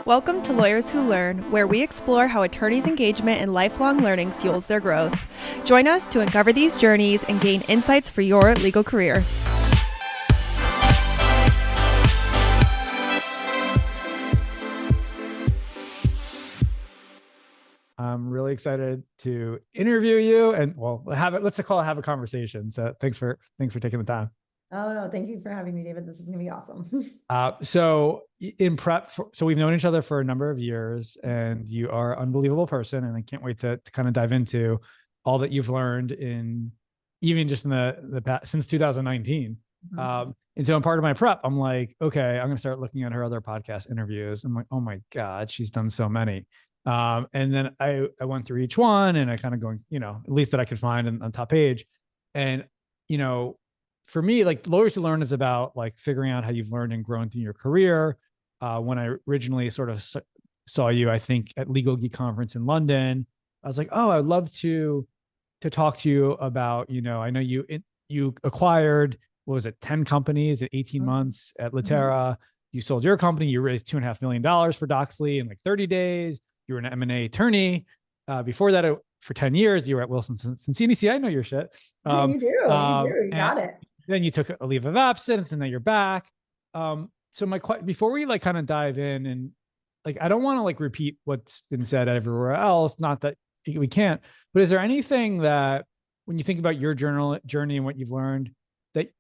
Welcome to Lawyers Who Learn, where we explore how attorneys' engagement and lifelong learning fuels their growth. Join us to uncover these journeys and gain insights for your legal career. I'm really excited to interview you and let's have a conversation. So thanks for taking the time. Oh, no, thank you for having me, David. This is going to be awesome. So we've known each other for a number of years, and you are an unbelievable person. And I can't wait to kind of dive into all that you've learned in the past, since 2019. Mm-hmm. And so in part of my prep, I'm like, okay, I'm going to start looking at her other podcast interviews. I'm like, oh my God, she's done so many. And then I went through each one, and I kind of going, at least that I could find on top page. And, for me, like Lawyers Who Learn is about like figuring out how you've learned and grown through your career. When I originally sort of saw you, I think at Legal Geek Conference in London, I was like, oh, I'd love to talk to you about, I know you acquired, 10 companies in 18 months at Litera. You sold your company, you raised $2.5 million for Doxly in like 30 days. You were an M&A attorney. Before that, for 10 years, you were at Wilson Sonsini. See, I know your shit. You do. You got it. Then you took a leave of absence, and then you're back. So before we like kind of dive in, and like, I don't want to like repeat what's been said everywhere else, not that we can't, but is there anything that when you think about your journey and what you've learned that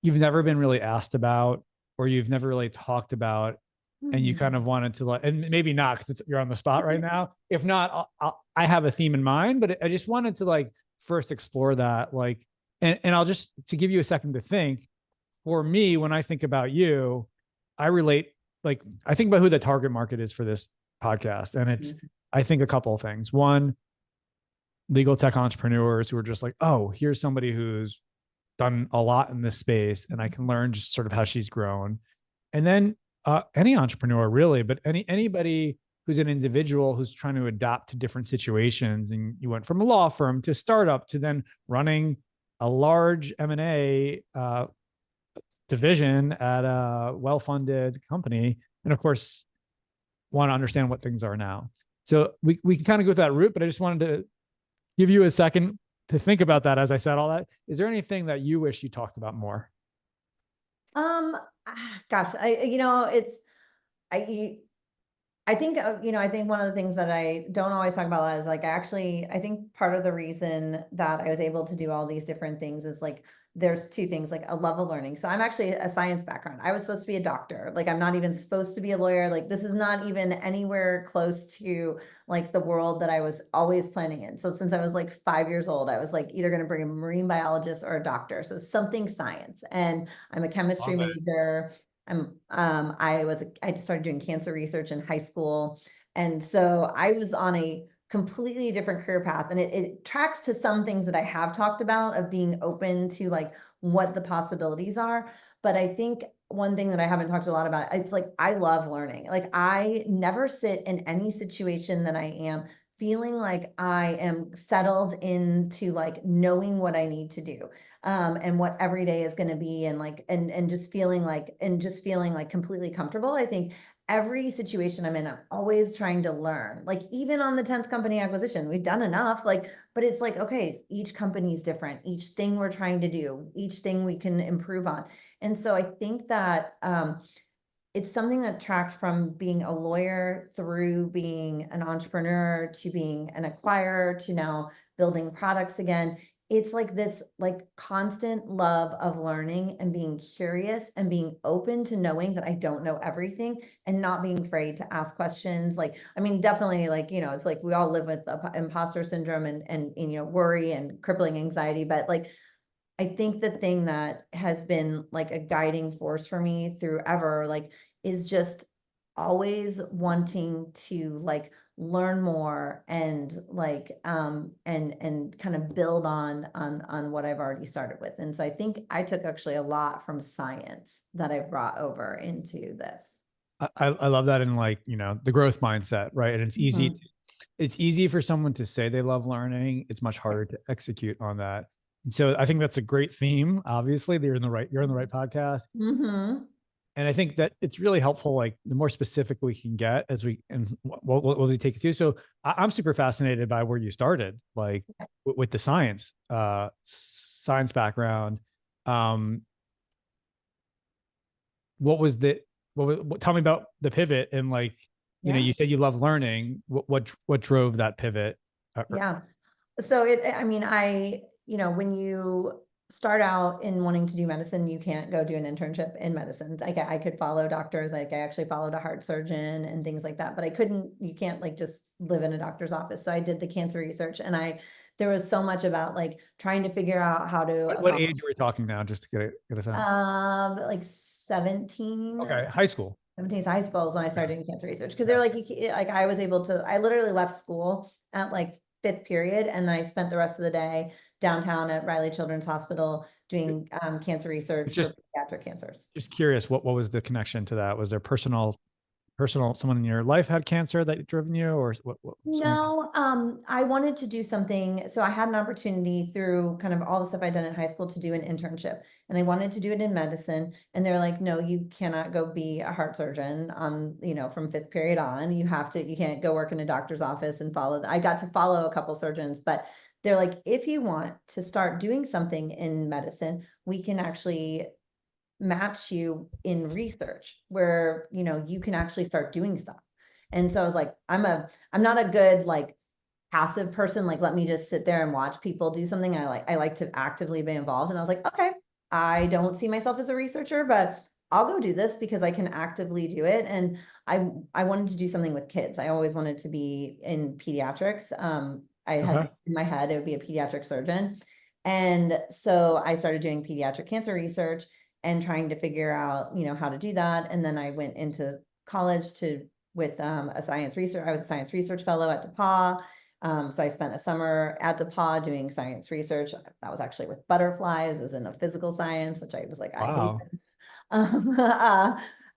you've never been really asked about, or you've never really talked about, and you kind of wanted to like, and maybe not because you're on the spot right now. If not, I have a theme in mind, but I just wanted to like first explore that, like, and I'll just, to give you a second to think. For me, when I think about you, I think about who the target market is for this podcast. And it's, I think a couple of things. One, legal tech entrepreneurs who are just like, oh, here's somebody who's done a lot in this space, and I can learn just sort of how she's grown. And then any entrepreneur really, but anybody who's an individual who's trying to adapt to different situations. And you went from a law firm to startup to then running a large M&A division at a well-funded company. And of course, want to understand what things are now. So we can kind of go that route, but I just wanted to give you a second to think about that. As I said all that, is there anything that you wish you talked about more? Gosh, I think one of the things that I don't always talk about is like, I think part of the reason that I was able to do all these different things is like, there's two things, like a love of learning. So I'm actually a science background. I was supposed to be a doctor. Like, I'm not even supposed to be a lawyer. Like, this is not even anywhere close to like the world that I was always planning in. So since I was like 5 years old, I was like either going to bring a marine biologist or a doctor. So something science. And I'm a chemistry major. I started doing cancer research in high school. And so I was on a completely different career path. And it tracks to some things that I have talked about of being open to like what the possibilities are. But I think one thing that I haven't talked a lot about, it's like, I love learning. Like, I never sit in any situation that I am feeling like I am settled into like knowing what I need to do. And what every day is going to be, and like, and just feeling like completely comfortable. I think every situation I'm in, I'm always trying to learn. Like, even on the 10th company acquisition, we've done enough, like, but it's like, okay, each company is different, each thing we're trying to do, each thing we can improve on. And so I think that, it's something that tracks from being a lawyer through being an entrepreneur to being an acquirer to now building products again. It's like this like constant love of learning and being curious and being open to knowing that I don't know everything, and not being afraid to ask questions. Like, I mean, definitely, like, it's like we all live with imposter syndrome and worry and crippling anxiety. But like, I think the thing that has been like a guiding force for me through ever, like, is just always wanting to like learn more and like and kind of build on what I've already started with. And so I think I took actually a lot from science that I brought over into this. I love that, in like, the growth mindset, right? And it's easy for someone to say they love learning. It's much harder to execute on that. And so I think that's a great theme. Obviously, you're in the right podcast. And I think that it's really helpful, like the more specific we can get as we, and we'll be taking through. So I'm super fascinated by where you started, like with the science background. Um, what was the, tell me about the pivot and like, you know, Yeah. you said you love learning. What drove that pivot? Yeah. So I mean, when you start out in wanting to do medicine, you can't go do an internship in medicine. Like I could follow doctors, like I actually followed a heart surgeon and things like that, but you can't like just live in a doctor's office. So I did the cancer research, and there was so much about like trying to figure out how to What age are we talking now, just to get a sense? like 17. Okay, high school. 17 is high school was when I started doing cancer research, because they were like, like I was able to, I literally left school at like 5th period, and I spent the rest of the day downtown at Riley Children's Hospital doing cancer research for pediatric cancers. Just curious, what was the connection to that? Was there personal, someone in your life had cancer that driven you, or what No, I wanted to do something. So I had an opportunity through kind of all the stuff I'd done in high school to do an internship, and I wanted to do it in medicine. And they're like, no, you cannot go be a heart surgeon on, from 5th period on. You can't go work in a doctor's office and I got to follow a couple surgeons, but they're like, if you want to start doing something in medicine, we can actually match you in research where, you can actually start doing stuff. And so I was like, I'm not a good like passive person. Like, let me just sit there and watch people do something. I like to actively be involved. And I was like, okay, I don't see myself as a researcher, but I'll go do this because I can actively do it. And I wanted to do something with kids. I always wanted to be in pediatrics. I had in my head, it would be a pediatric surgeon. And so I started doing pediatric cancer research and trying to figure out, how to do that. And then I went into college with a science research. I was a science research fellow at DePauw. So I spent a summer at DePauw doing science research. That was actually with butterflies. It was in a physical science, which I was like, I hate this.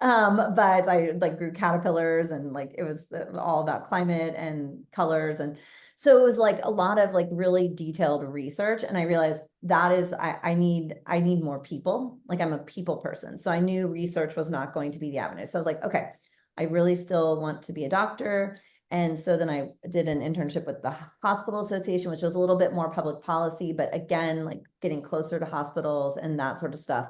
But I like grew caterpillars, and like it was all about climate and colors. And so it was like a lot of like really detailed research. And I realized that is, I need more people. Like I'm a people person. So I knew research was not going to be the avenue. So I was like, okay, I really still want to be a doctor. And so then I did an internship with the Hospital Association, which was a little bit more public policy, but again, like getting closer to hospitals and that sort of stuff.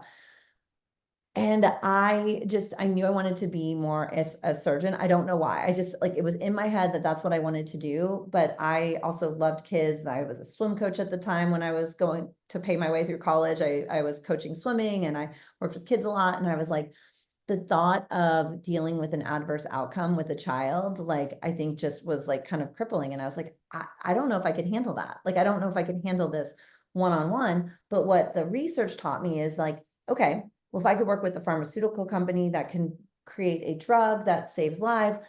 And I knew I wanted to be more as a surgeon. I don't know why. I just like, it was in my head that that's what I wanted to do. But I also loved kids. I was a swim coach at the time when I was going to pay my way through college. I was coaching swimming, and I worked with kids a lot. And I was like, the thought of dealing with an adverse outcome with a child, like, I think just was like kind of crippling. And I was like, I don't know if I could handle that. Like, I don't know if I could handle this one-on-one. But what the research taught me is like, okay, well, if I could work with a pharmaceutical company that can create a drug that saves lives,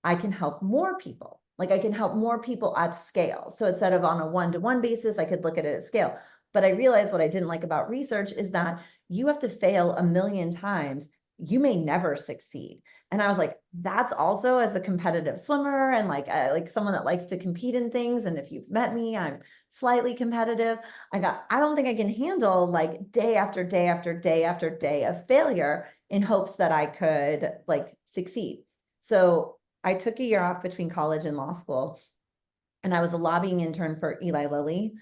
I can help more people. Like I can help more people at scale. So instead of on a one-to-one basis, I could look at it at scale. But I realized what I didn't like about research is that you have to fail a million times. You may never succeed. And I was like, that's also as a competitive swimmer and like someone that likes to compete in things. And if you've met me, I'm slightly competitive. I don't think I can handle like day after day after day after day of failure in hopes that I could like succeed. So I took a year off between college and law school, and I was a lobbying intern for Eli Lilly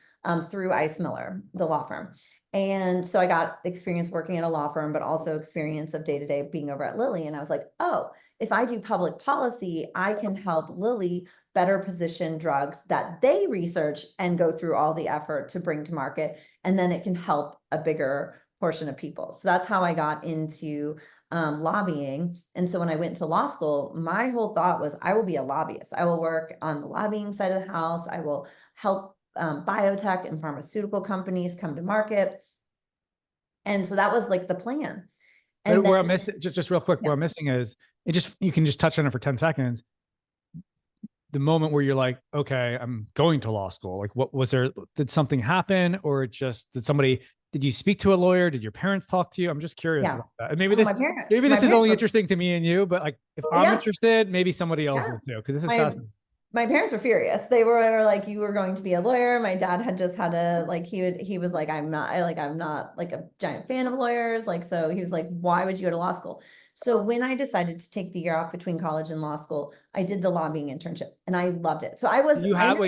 through Ice Miller, the law firm. And so I got experience working at a law firm, but also experience of day-to-day being over at Lilly. And I was like, oh, if I do public policy, I can help Lilly better position drugs that they research and go through all the effort to bring to market. And then it can help a bigger portion of people. So that's how I got into lobbying. And so when I went to law school, my whole thought was, I will be a lobbyist. I will work on the lobbying side of the house. I will help biotech and pharmaceutical companies come to market. And so that was like the plan. And where I'm missing, just real quick, where I'm missing is you can just touch on it for 10 seconds. The moment where you're like, okay, I'm going to law school. Like, what was there? Did something happen, or did you speak to a lawyer? Did your parents talk to you? I'm just curious about that. And maybe this is only interesting to me and you, but like, if I'm interested, maybe somebody else is too, because this is fascinating. My parents were furious. They were like, you were going to be a lawyer. My dad had just had he was like, I'm not like a giant fan of lawyers. Like, so he was like, why would you go to law school? So when I decided to take the year off between college and law school, I did the lobbying internship and I loved it. So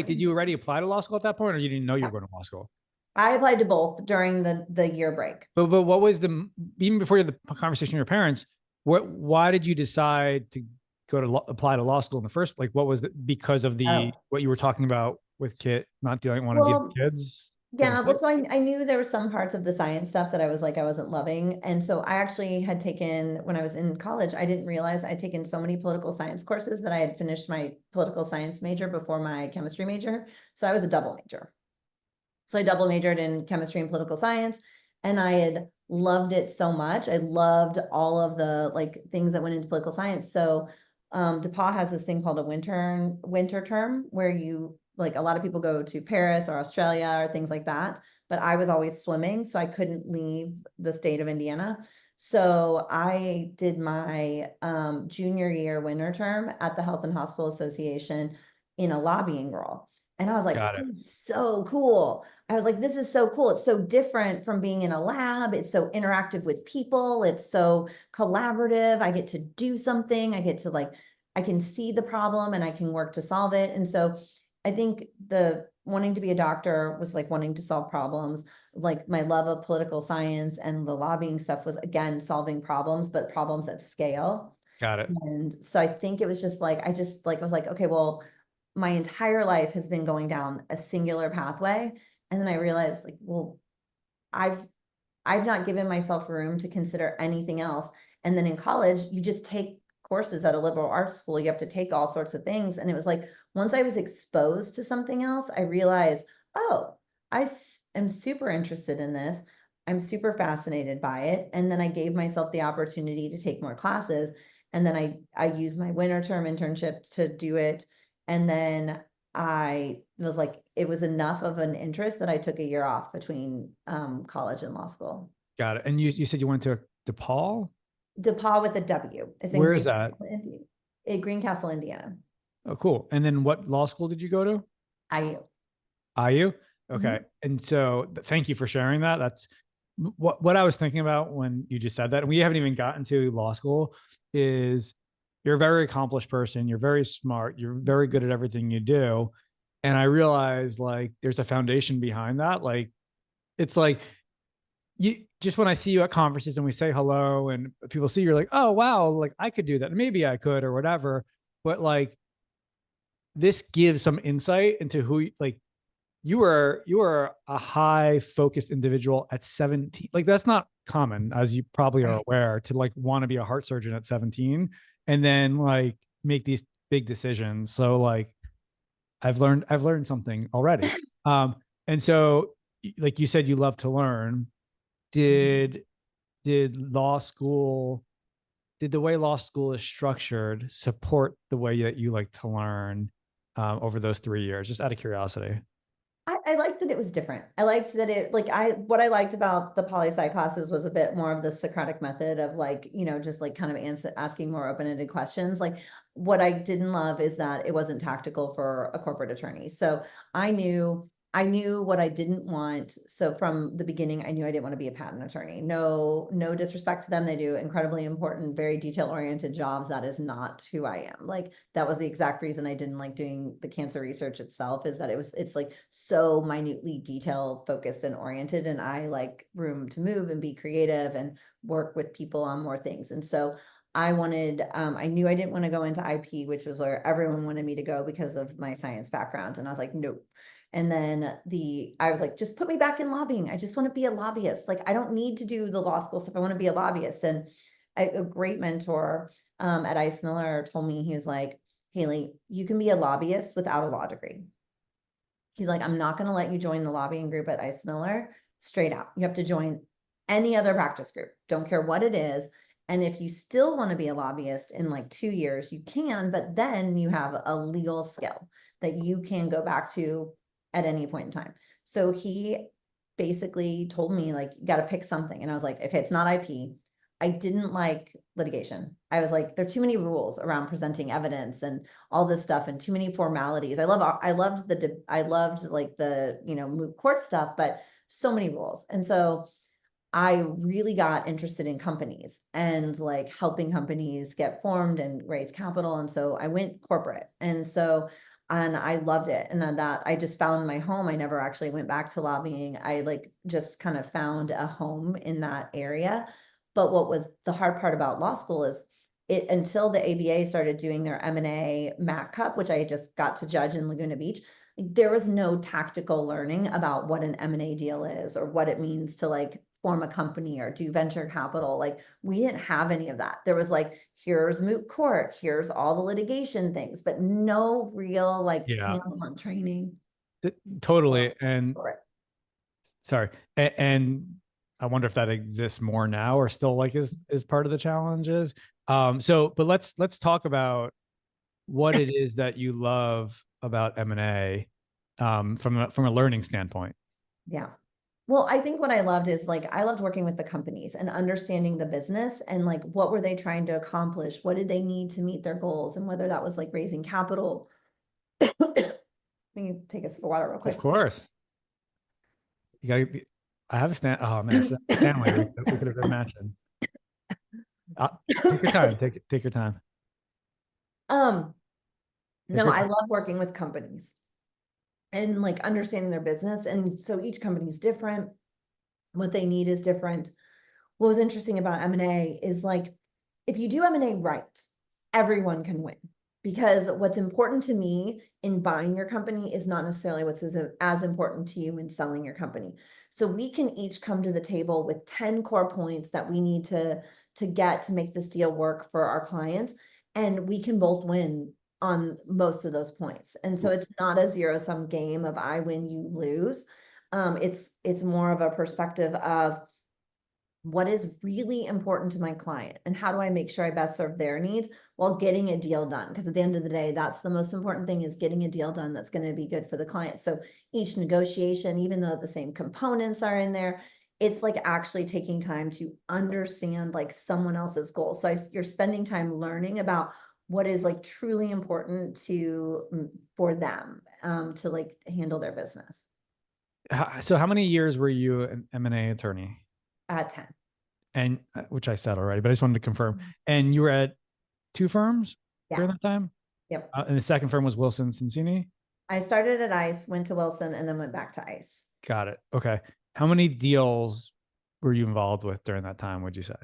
Did you already apply to law school at that point, or you didn't know you were going to law school? I applied to both during the year break. But what was even before you had the conversation with your parents, why did you decide to go to apply to law school in the first, like, what was because of what you were talking about with not want to deal with kids? Yeah, well, so I knew there were some parts of the science stuff that I was like, I wasn't loving. And so I actually had taken, when I was in college, I didn't realize I'd taken so many political science courses that I had finished my political science major before my chemistry major. So I was a double major. So I double majored in chemistry and political science, and I had loved it so much. I loved all of the like things that went into political science. So DePauw has this thing called a winter term where you, like, a lot of people go to Paris or Australia or things like that, but I was always swimming, so I couldn't leave the state of Indiana. So I did my junior year winter term at the Health and Hospital Association in a lobbying role. And I was like, so cool. I was like, this is so cool. It's so different from being in a lab. It's so interactive with people. It's so collaborative. I get to do something. I get to I can see the problem and I can work to solve it. And so I think the wanting to be a doctor was like wanting to solve problems. Like my love of political science and the lobbying stuff was, again, solving problems, but problems at scale. Got it. And so I think it was just like, I was like, okay, well, my entire life has been going down a singular pathway. And then I realized, like, well, I've not given myself room to consider anything else. And then in college, you just take courses at a liberal arts school. You have to take all sorts of things. And it was like, once I was exposed to something else, I realized, oh, I am super interested in this. I'm super fascinated by it. And then I gave myself the opportunity to take more classes. And then I used my winter term internship to do it. And then I was like, it was enough of an interest that I took a year off between college and law school. Got it. And you said you went to DePauw? DePauw with a W. It's in Where is that? In Greencastle, Indiana. Oh, cool. And then what law school did you go to? IU. IU? Okay. And so thank you for sharing that. That's what I was thinking about when you just said that. And we haven't even gotten to law school. Is you're a very accomplished person. You're very smart. You're very good at everything you do. And I realized, like, there's a foundation behind that. Like, it's like, you just, when I see you at conferences and we say hello and people see you're like, oh, wow, like I could do that. Maybe I could, or whatever. But like, this gives some insight into who, like, you were a high focused individual at 17. Like, that's not common, as you probably are aware, to like want to be a heart surgeon at 17 and then like make these big decisions. So like, I've learned something already. And so, like you said, you love to learn. Did law school, did the way law school is structured support the way that you like to learn over those 3 years? Just out of curiosity. I liked that it was different. I liked that it, like, what I liked about the poli-sci classes was a bit more of the Socratic method of, like, you know, just like kind of asking more open-ended questions. Like, what I didn't love is that it wasn't tactical for a corporate attorney. So I knew what I didn't want. So from the beginning, I knew I didn't want to be a patent attorney. No disrespect to them. They do incredibly important, very detail-oriented jobs. That is not who I am. Like, that was the exact reason I didn't like doing the cancer research itself, is that it's like so minutely detail focused and oriented. And I like room to move and be creative and work with people on more things. And so I wanted, I knew I didn't want to go into IP, which was where everyone wanted me to go because of my science background. And I was like, nope. And then I was like, just put me back in lobbying. I just want to be a lobbyist. Like, I don't need to do the law school stuff. I want to be a lobbyist. And a great mentor at ICE Miller told me, he was like, Haley, you can be a lobbyist without a law degree. He's like, I'm not going to let you join the lobbying group at ICE Miller straight out. You have to join any other practice group. Don't care what it is. And if you still want to be a lobbyist in like 2 years, you can, but then you have a legal skill that you can go back to at any point in time. So he basically told me, like, you got to pick something. And I was like, okay, it's not IP. I didn't like litigation. I was like, there are too many rules around presenting evidence and all this stuff and too many formalities. I loved like the, you know, moot court stuff, but so many rules. And so I really got interested in companies and like helping companies get formed and raise capital. And so I went corporate. And I loved it. And then that I just found my home. I never actually went back to lobbying. I like just kind of found a home in that area. But what was the hard part about law school is it until the ABA started doing their M&A MAC Cup, which I just got to judge in Laguna Beach, there was no tactical learning about what an M&A deal is or what it means to like form a company or do venture capital. Like we didn't have any of that. There was like, here's moot court, here's all the litigation things, but no real like Yeah, hands-on training totally. And for it. sorry, and I wonder if that exists more now or still like is part of the challenges. But let's talk about what it is that you love about M&A from a learning standpoint. Yeah. Well, I think what I loved is like, I loved working with the companies and understanding the business and like, what were they trying to accomplish? What did they need to meet their goals? And whether that was like raising capital. Let me take a sip of water real quick. Of course. You gotta be, I have a stand. Oh man, Stanley, we could have been matching. Take your time. Take your time. No, I love working with companies and like understanding their business. And so each company is different. What they need is different. What was interesting about M&A is like, if you do M&A right, everyone can win. Because what's important to me in buying your company is not necessarily what's as important to you in selling your company. So we can each come to the table with 10 core points that we need to get to make this deal work for our clients. And we can both win on most of those points. And so it's not a zero-sum game of I win, you lose. It's more of a perspective of what is really important to my client and how do I make sure I best serve their needs while getting a deal done? Because at the end of the day, that's the most important thing, is getting a deal done that's going to be good for the client. So each negotiation, even though the same components are in there, it's like actually taking time to understand like someone else's goals. So you're spending time learning about what is like truly important for them to like handle their business. So how many years were you an M&A attorney? 10. And which I said already, but I just wanted to confirm. And you were at 2 firms during that time? Yep. And the second firm was Wilson Sonsini? I started at ICE, went to Wilson, and then went back to ICE. Got it. Okay. How many deals were you involved with during that time, would you say?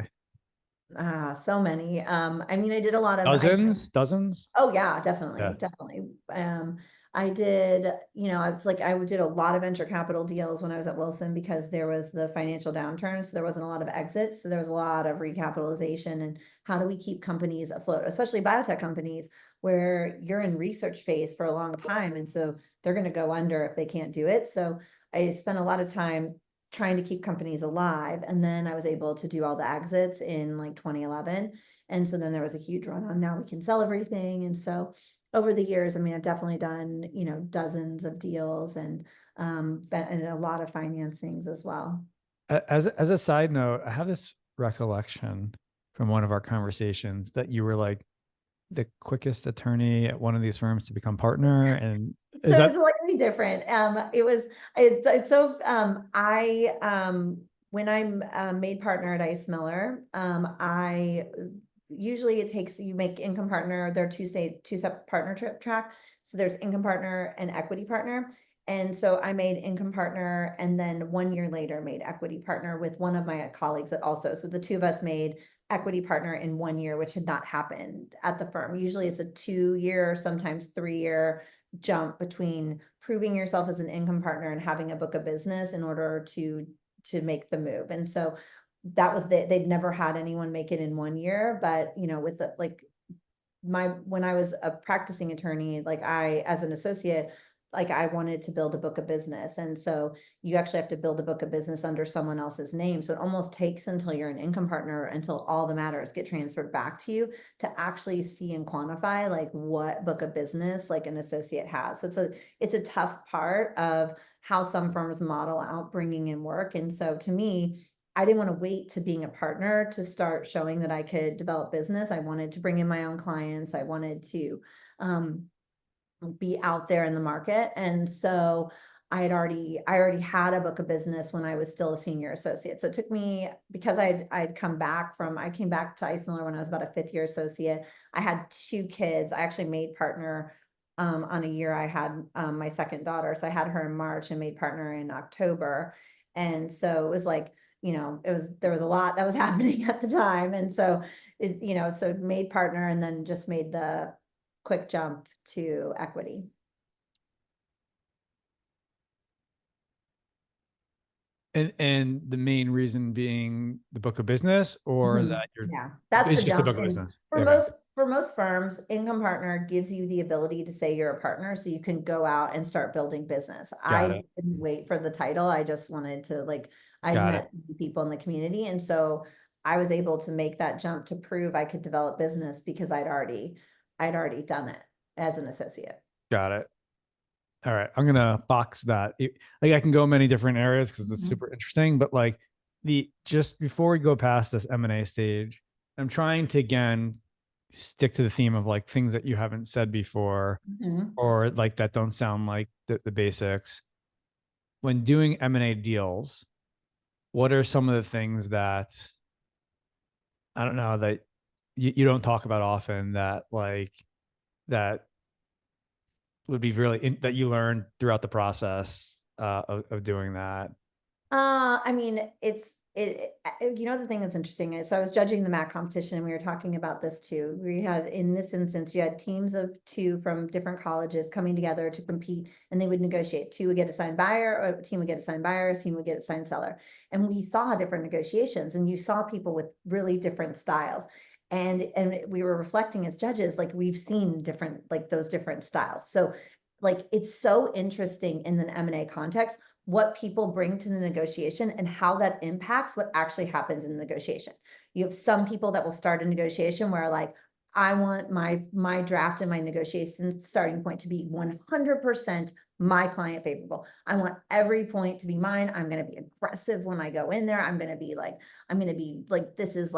So many. I mean, I did a lot of Dozens? Oh yeah, definitely. Yeah. Definitely. I did, I did a lot of venture capital deals when I was at Wilson because there was the financial downturn. So there wasn't a lot of exits. So there was a lot of recapitalization and how do we keep companies afloat, especially biotech companies where you're in research phase for a long time. And so they're going to go under if they can't do it. So I spent a lot of time trying to keep companies alive. And then I was able to do all the exits in like 2011. And so then there was a huge run on now we can sell everything. And so over the years, I mean, I've definitely done, dozens of deals and a lot of financings as well. As a side note, I have this recollection from one of our conversations that you were like the quickest attorney at one of these firms to become partner. And so it's slightly different. When I'm made partner at ICE Miller, usually it takes, you make income partner, there are two-step partnership track. So there's income partner and equity partner. And so I made income partner and then 1 year later made equity partner with one of my colleagues that also, so the two of us made equity partner in 1 year, which had not happened at the firm. Usually it's a 2-year, sometimes 3-year jump between proving yourself as an income partner and having a book of business in order to make the move. And so that was they'd never had anyone make it in 1 year, but with when I was a practicing attorney, as an associate, I wanted to build a book of business. And so you actually have to build a book of business under someone else's name. So it almost takes until you're an income partner, until all the matters get transferred back to you to actually see and quantify what book of business an associate has. So it's a tough part of how some firms model out bringing in work. And so to me, I didn't want to wait to being a partner to start showing that I could develop business. I wanted to bring in my own clients. I wanted to be out there in the market. And so I already had a book of business when I was still a senior associate. So it took me, because I came back to Ice Miller when I was about a 5th year associate. I had 2 kids. I actually made partner on a year. I had my second daughter. So I had her in March and made partner in October. And so it was like, there was a lot that was happening at the time. And so so made partner and then just made the quick jump to equity. And the main reason being the book of business, or that that's it's the just the jump. book of And business. for Okay. most firms, income partner gives you the ability to say you're a partner, so you can go out and start building business. I didn't wait for the title. I just wanted to I met people in the community, and so I was able to make that jump to prove I could develop business because I'd already done it as an associate. Got it. All right, I'm gonna box that. I can go many different areas because it's super interesting, but just before we go past this M&A stage, I'm trying to again stick to the theme of things that you haven't said before, or that don't sound like the basics. When doing M&A deals, what are some of the things that I don't know that you don't talk about often that that would be really that you learned throughout the process of doing that? I mean, the thing that's interesting is, so I was judging the MAC competition and we were talking about this too. We had, in this instance, you had teams of 2 from different colleges coming together to compete, and they would negotiate. 2 would get assigned buyer, or a team would get assigned buyer, a team would get assigned seller. And we saw different negotiations, and you saw people with really different styles. And we were reflecting as judges, we've seen different, those different styles. So it's so interesting in the M&A context, what people bring to the negotiation and how that impacts what actually happens in the negotiation. You have some people that will start a negotiation where I want my draft and my negotiation starting point to be 100% my client favorable. I want every point to be mine. I'm going to be aggressive when I go in there. I'm going to be this is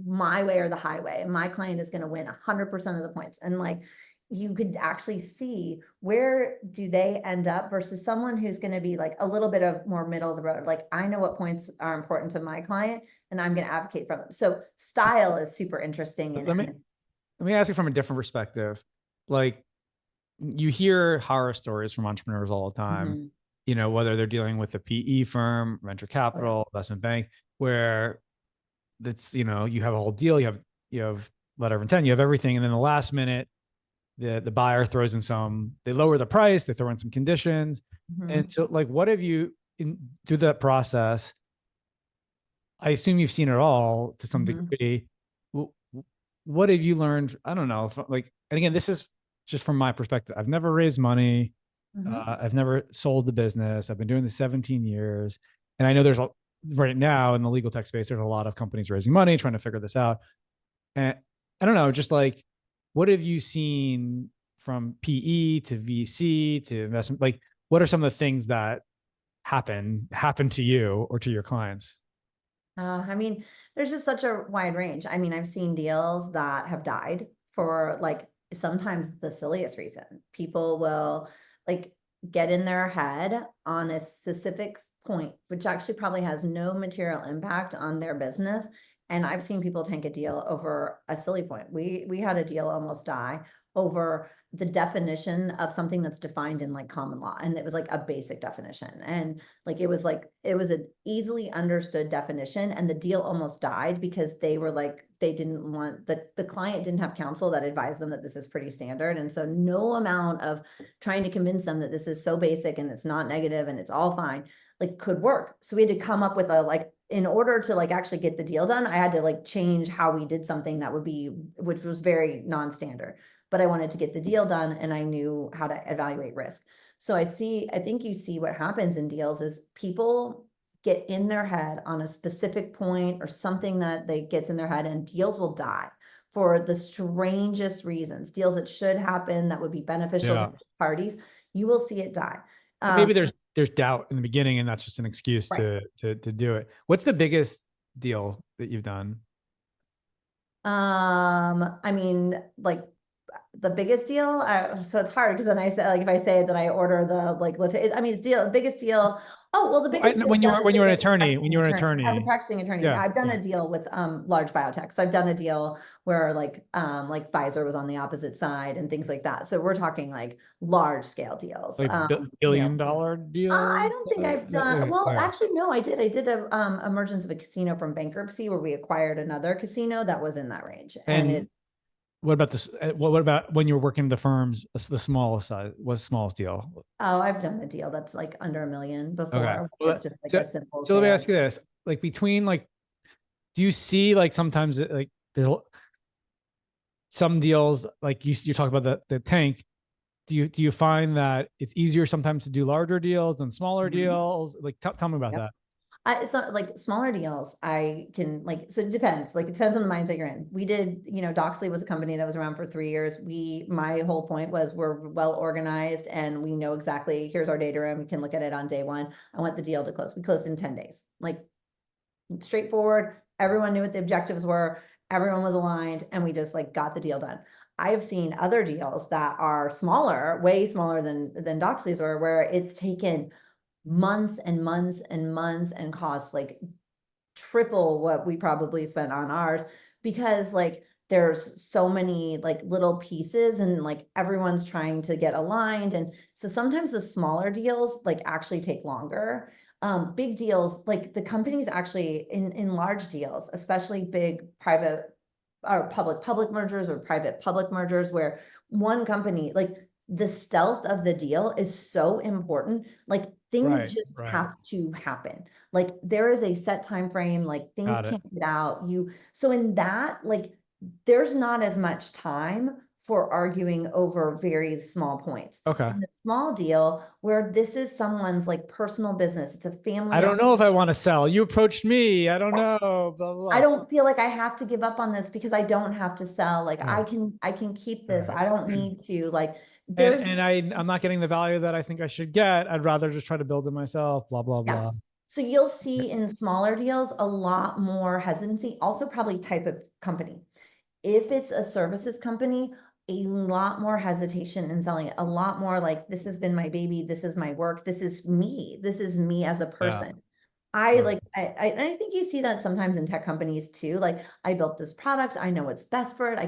my way or the highway, and my client is going to win 100% of the points. And you could actually see where do they end up versus someone who's going to be a little bit of more middle of the road. I know what points are important to my client and I'm going to advocate for them. So style is super interesting. Let me ask you from a different perspective. You hear horror stories from entrepreneurs all the time, whether they're dealing with a PE firm, venture capital, investment bank, where it's, you have a whole deal, you have letter of intent, you have everything. And then the last minute, the buyer throws in they lower the price, they throw in some conditions. And so what have you through that process? I assume you've seen it all to some degree. What have you learned? I don't know. And again, this is just from my perspective. I've never raised money. I've never sold the business. I've been doing this 17 years. And I know right now in the legal tech space, there's a lot of companies raising money, trying to figure this out. And I don't know, just what have you seen from PE to VC to investment? What are some of the things that happen to you or to your clients? There's just such a wide range. I've seen deals that have died for sometimes the silliest reason. People will get in their head on a specific point, which actually probably has no material impact on their business. And I've seen people tank a deal over a silly point. We had a deal almost die over the definition of something that's defined in common law. And it was a basic definition. And it was an easily understood definition. And the deal almost died because they were they didn't want, the client didn't have counsel that advised them that this is pretty standard. And so no amount of trying to convince them that this is so basic and it's not negative and it's all fine, could work. So we had to come up with in order to actually get the deal done, I had to change how we did something which was very non-standard, but I wanted to get the deal done and I knew how to evaluate risk. So I think you see what happens in deals is people get in their head on a specific point or something that gets in their head, and deals will die for the strangest reasons. Deals that should happen, that would be beneficial to parties, you will see it die. Maybe there's doubt in the beginning, and that's just an excuse to do it. What's the biggest deal that you've done? the biggest deal. So it's hard because then I say, like, if I say that I order the like, I mean, it's the biggest deal. Oh, well, the biggest deal When you done were is the an biggest attorney, when you were an as a attorney, practicing attorney. yeah, I've done a deal with large biotech. So I've done a deal where like Pfizer was on the opposite side and things like that. So we're talking like large scale deals. like You billion know, dollar I deals. don't think I've done, well, Yeah. actually, no, I did. I did a emergence of a casino from bankruptcy where we acquired another casino that was in that range. And And it's, what about this? What about when you were working the firms, the smallest size, what's smallest deal? oh, I've done a deal that's like under $1 million Okay. before. Well, It's just like so, a simple so let me sale. ask you this, like between like, do you see like sometimes like there's some deals, like you talk about the tank, do you find that it's easier sometimes to do larger deals than smaller deals? Like tell me about Yep. that. It's not like smaller deals. I can like, so it depends. Like it depends on the mindset you're in. We did, Doxly was a company that was around for 3 years. My whole point was we're well organized and we know exactly, here's our data room. You can look at it on day one. I want the deal to close. We closed in 10 days, like straightforward. Everyone knew what the objectives were. Everyone was aligned and we just like got the deal done. I have seen other deals that are smaller, way smaller than Doxly's were, where it's taken months and months and months and costs like triple what we probably spent on ours because like there's so many like little pieces and like everyone's trying to get aligned. And so sometimes the smaller deals like actually take longer. Big deals, like the companies actually in large deals, especially big private or public mergers or private public mergers where one company, like the stealth of the deal is so important. Like things just have to happen. Like there is a set time frame, like things can't get out. So in that, like there's not as much time for arguing over very small points. Okay. In a small deal where this is someone's like personal business, it's a family. I don't know if I want to sell. You approached me. I don't know. Blah, blah. I don't feel like I have to give up on this because I don't have to sell. Like I can keep this. I don't need to like there's and I'm not getting the value that I think I should get. I'd rather just try to build it myself, blah, blah, blah. So you'll see in smaller deals a lot more hesitancy, also probably type of company. If it's a services company, a lot more hesitation in selling it, a lot more like, this has been my baby, this is my work, this is me as a person. I think you see that sometimes in tech companies too. Like I built this product, I know what's best for it.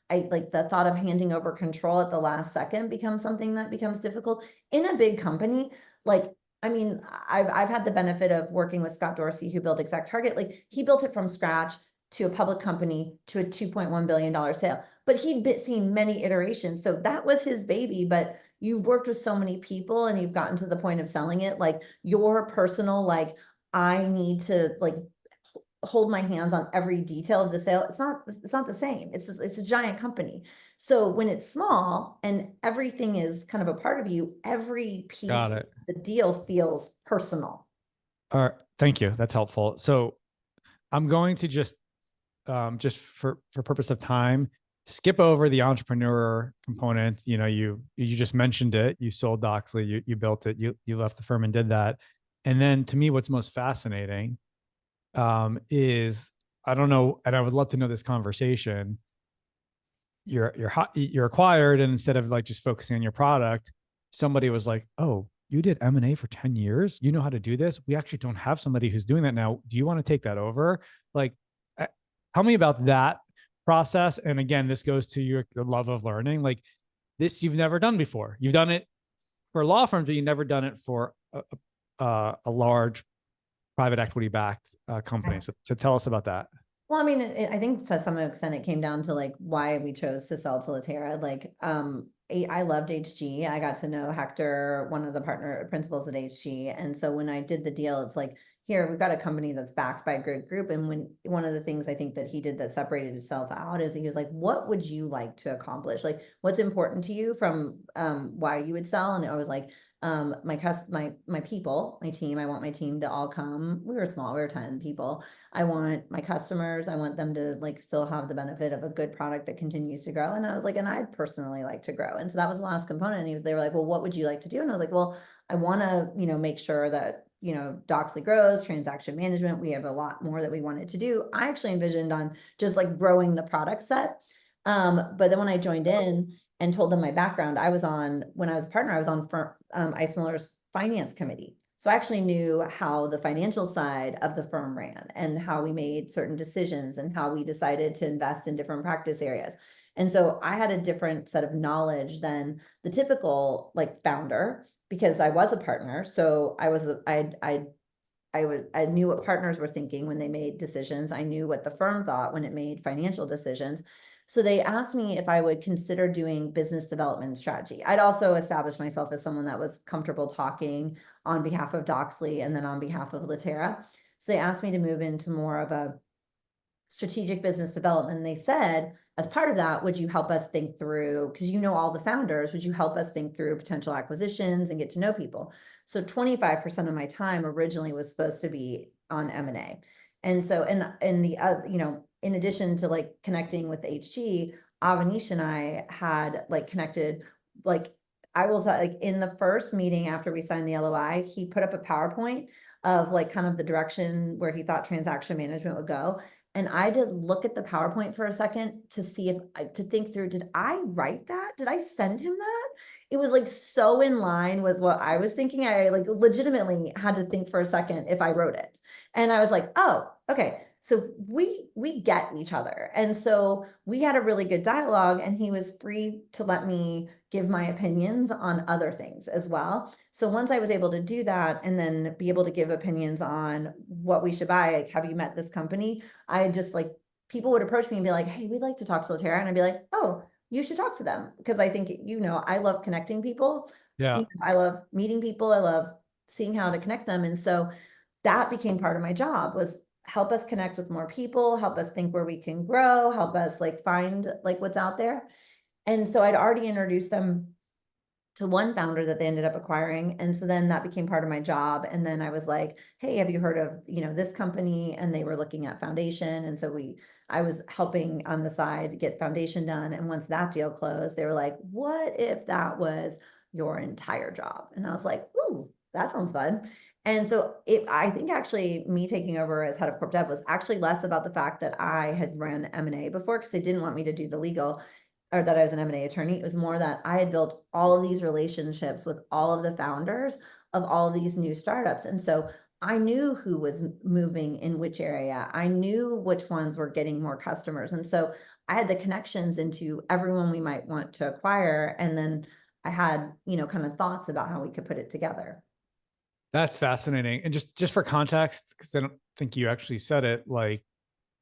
I like the thought of handing over control at the last second becomes something that becomes difficult in a big company. Like, I mean, I've had the benefit of working with Scott Dorsey, who built ExactTarget. Like he built it from scratch to a public company to a $2.1 billion sale, but he'd seen many iterations. So that was his baby, but you've worked with so many people and you've gotten to the point of selling it. Like your personal, like, I need to like hold my hands on every detail of the sale. It's not the same. It's a giant company. So when it's small and everything is kind of a part of you, every piece of the deal feels personal. All right. Thank you. That's helpful. So I'm going to just for purpose of time, skip over the entrepreneur component. You just mentioned it. You sold Doxly, you built it, you left the firm and did that. And then to me, what's most fascinating is, I don't know, and I would love to know this conversation. You're acquired, and instead of like just focusing on your product, somebody was like, "Oh, you did M&A for 10 years. You know how to do this. We actually don't have somebody who's doing that now. Do you want to take that over?" Like, tell me about that process. And again, this goes to your love of learning. Like this, you've never done before. You've done it for law firms, but you've never done it for a large private equity backed company. So tell us about that. Well, I mean, I think to some extent it came down to like why we chose to sell to Litera. Like, I loved HG. I got to know Hector, one of the principals at HG. And so when I did the deal, it's like, here, we've got a company that's backed by a great group. And one of the things I think that he did that separated himself out is he was like, what would you like to accomplish? Like, what's important to you from why you would sell? And I was like, my people, my team, I want my team to all come. We were small, we were 10 people. I want my customers, I want them to like still have the benefit of a good product that continues to grow. And I was like, and I'd personally like to grow. And so that was the last component. And they were like, well, what would you like to do? And I was like, well, I want to, make sure that, Doxly grows, transaction management. We have a lot more that we wanted to do. I actually envisioned on just like growing the product set. But then when I joined in and told them my background, when I was a partner, I was on Ice Miller's finance committee. So I actually knew how the financial side of the firm ran and how we made certain decisions and how we decided to invest in different practice areas. And so I had a different set of knowledge than the typical like founder, because I was a partner. So I knew what partners were thinking when they made decisions. I knew what the firm thought when it made financial decisions. So they asked me if I would consider doing business development strategy. I'd also established myself as someone that was comfortable talking on behalf of Doxly and then on behalf of Litera. So they asked me to move into more of a strategic business development. And they said, as part of that, would you help us think through, because you know all the founders, would you help us think through potential acquisitions and get to know people? So 25% of my time originally was supposed to be on M&A. And so, and the in addition to like connecting with HG, Avanish and I had like connected, like I will say, like in the first meeting after we signed the LOI, he put up a PowerPoint of like kind of the direction where he thought transaction management would go. And I did look at the PowerPoint for a second to see to think through, did I write that? Did I send him that? It was like so in line with what I was thinking. I like legitimately had to think for a second if I wrote it. And I was like, oh, okay. So we get each other. And so we had a really good dialogue, and he was free to let me give my opinions on other things as well. So once I was able to do that and then be able to give opinions on what we should buy, like, have you met this company? I just like, people would approach me and be like, hey, we'd like to talk to Litera. And I'd be like, oh, you should talk to them. Because I think, I love connecting people. Yeah. I love meeting people. I love seeing how to connect them. And so that became part of my job, was help us connect with more people, help us think where we can grow, help us like find like what's out there. And so I'd already introduced them to one founder that they ended up acquiring. And so then that became part of my job. And then I was like, hey, have you heard of, this company? And they were looking at foundation. And so I was helping on the side get foundation done. And once that deal closed, they were like, what if that was your entire job? And I was like, ooh, that sounds fun. And so I think actually me taking over as head of corp dev was actually less about the fact that I had run M&A before, because they didn't want me to do the legal, or that I was an M&A attorney. It was more that I had built all of these relationships with all of the founders of all of these new startups. And so I knew who was moving in which area. I knew which ones were getting more customers. And so I had the connections into everyone we might want to acquire. And then I had, kind of thoughts about how we could put it together. That's fascinating. And just for context, because I don't think you actually said it, like,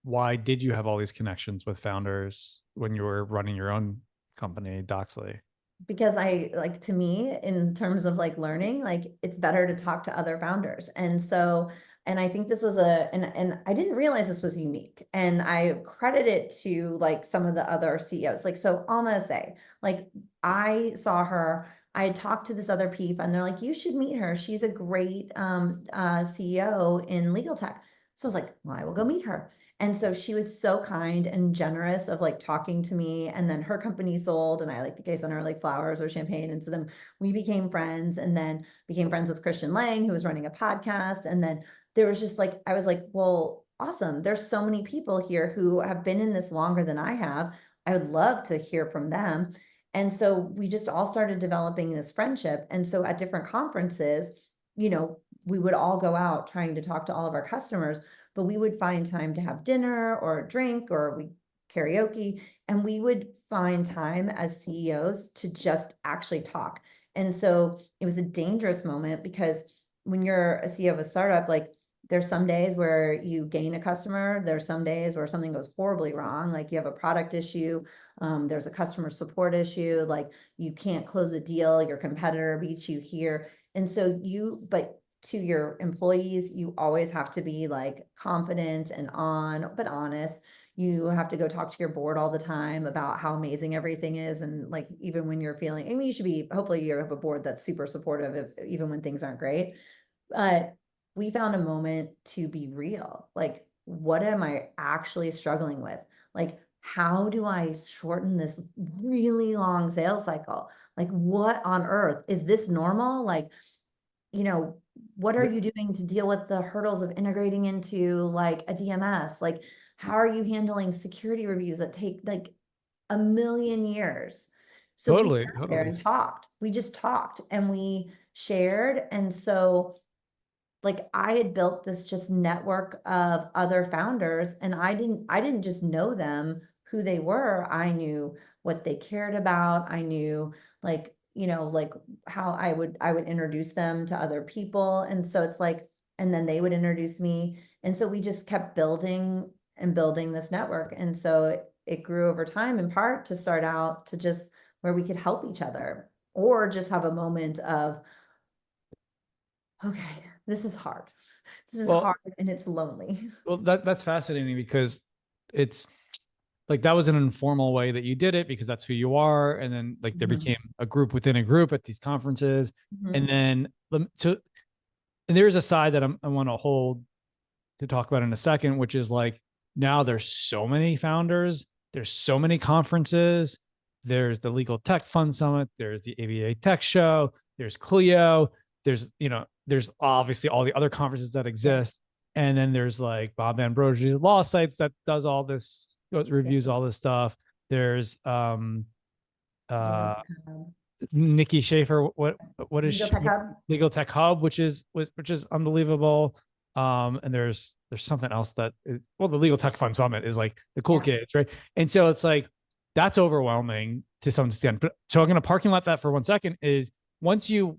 why did you have all these connections with founders when you were running your own company, Doxly? Because to me, in terms of like learning, like it's better to talk to other founders. And so, and I think this was and I didn't realize this was unique. And I credit it to like some of the other CEOs. Like, so Alma say, like I saw her, I had talked to this other PE and they're like, you should meet her. She's a great CEO in legal tech. So I was like, well, I will go meet her. And so she was so kind and generous of like talking to me. And then her company sold, and I like the case on her like flowers or champagne. And so then we became friends, and then became friends with Christian Lang, who was running a podcast. And then there was just like, I was like, well, awesome. There's so many people here who have been in this longer than I have. I would love to hear from them. And so we just all started developing this friendship. And so at different conferences, we would all go out trying to talk to all of our customers, but we would find time to have dinner or a drink, or we karaoke, and we would find time as CEOs to just actually talk. And so it was a dangerous moment, because when you're a CEO of a startup, like there's some days where you gain a customer, there's some days where something goes horribly wrong, like you have a product issue, there's a customer support issue, like you can't close a deal, your competitor beats you here. And so but to your employees, you always have to be like confident and but honest. You have to go talk to your board all the time about how amazing everything is. And like, even when you're feeling, you should be, hopefully you have a board that's super supportive even when things aren't great. But we found a moment to be real. Like, what am I actually struggling with? Like, how do I shorten this really long sales cycle? Like, what on earth is this normal? Like, what are you doing to deal with the hurdles of integrating into like a DMS? Like, how are you handling security reviews that take like a million years. So we Totally. sat there and talked. We just talked and we shared. And so like I had built this just network of other founders, and I didn't just know them who they were. I knew what they cared about. I knew like, like how I would introduce them to other people. And so it's like, and then they would introduce me. And so we just kept building and building this network. And so it grew over time, in part to start out to just where we could help each other, or just have a moment of, okay, this is hard. This is hard and it's lonely. Well, that's fascinating, because it's like that was an informal way that you did it because that's who you are. And then like there became a group within a group at these conferences. And then and there's a side that I want to hold to talk about in a second, which is like, now there's so many founders, there's so many conferences, there's the Legal Tech Fund Summit, there's the ABA Tech Show, there's Clio, there's, there's obviously all the other conferences that exist. And then there's like Bob Ambrosius Law Sites that does all this, reviews all this stuff. There's Nikki Schaefer, what is Legal Tech Hub. Legal Tech Hub, which is unbelievable. And there's something else that is, well, the Legal Tech Fund Summit is like the cool kids, right? And so it's like, that's overwhelming to some extent. But so I'm going to parking lot that for 1 second. Is once you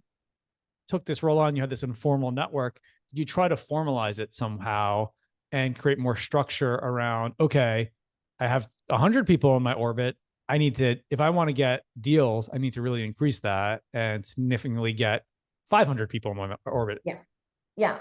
took this role on, you had this informal network, did you try to formalize it somehow and create more structure around, okay, I have 100 people in my orbit. I need to, if I want to get deals, I need to really increase that and significantly get 500 people in my orbit. Yeah,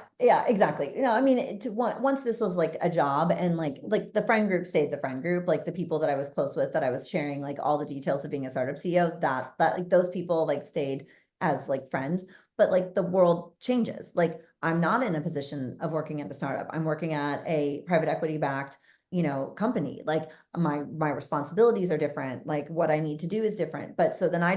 exactly. I mean, once this was like a job, and like the friend group stayed the friend group, like the people that I was close with, that I was sharing like all the details of being a startup CEO, that like those people like stayed as like friends. But like the world changes. Like I'm not in a position of working at a startup. I'm working at a private equity backed, company. Like my responsibilities are different. Like what I need to do is different. But so then I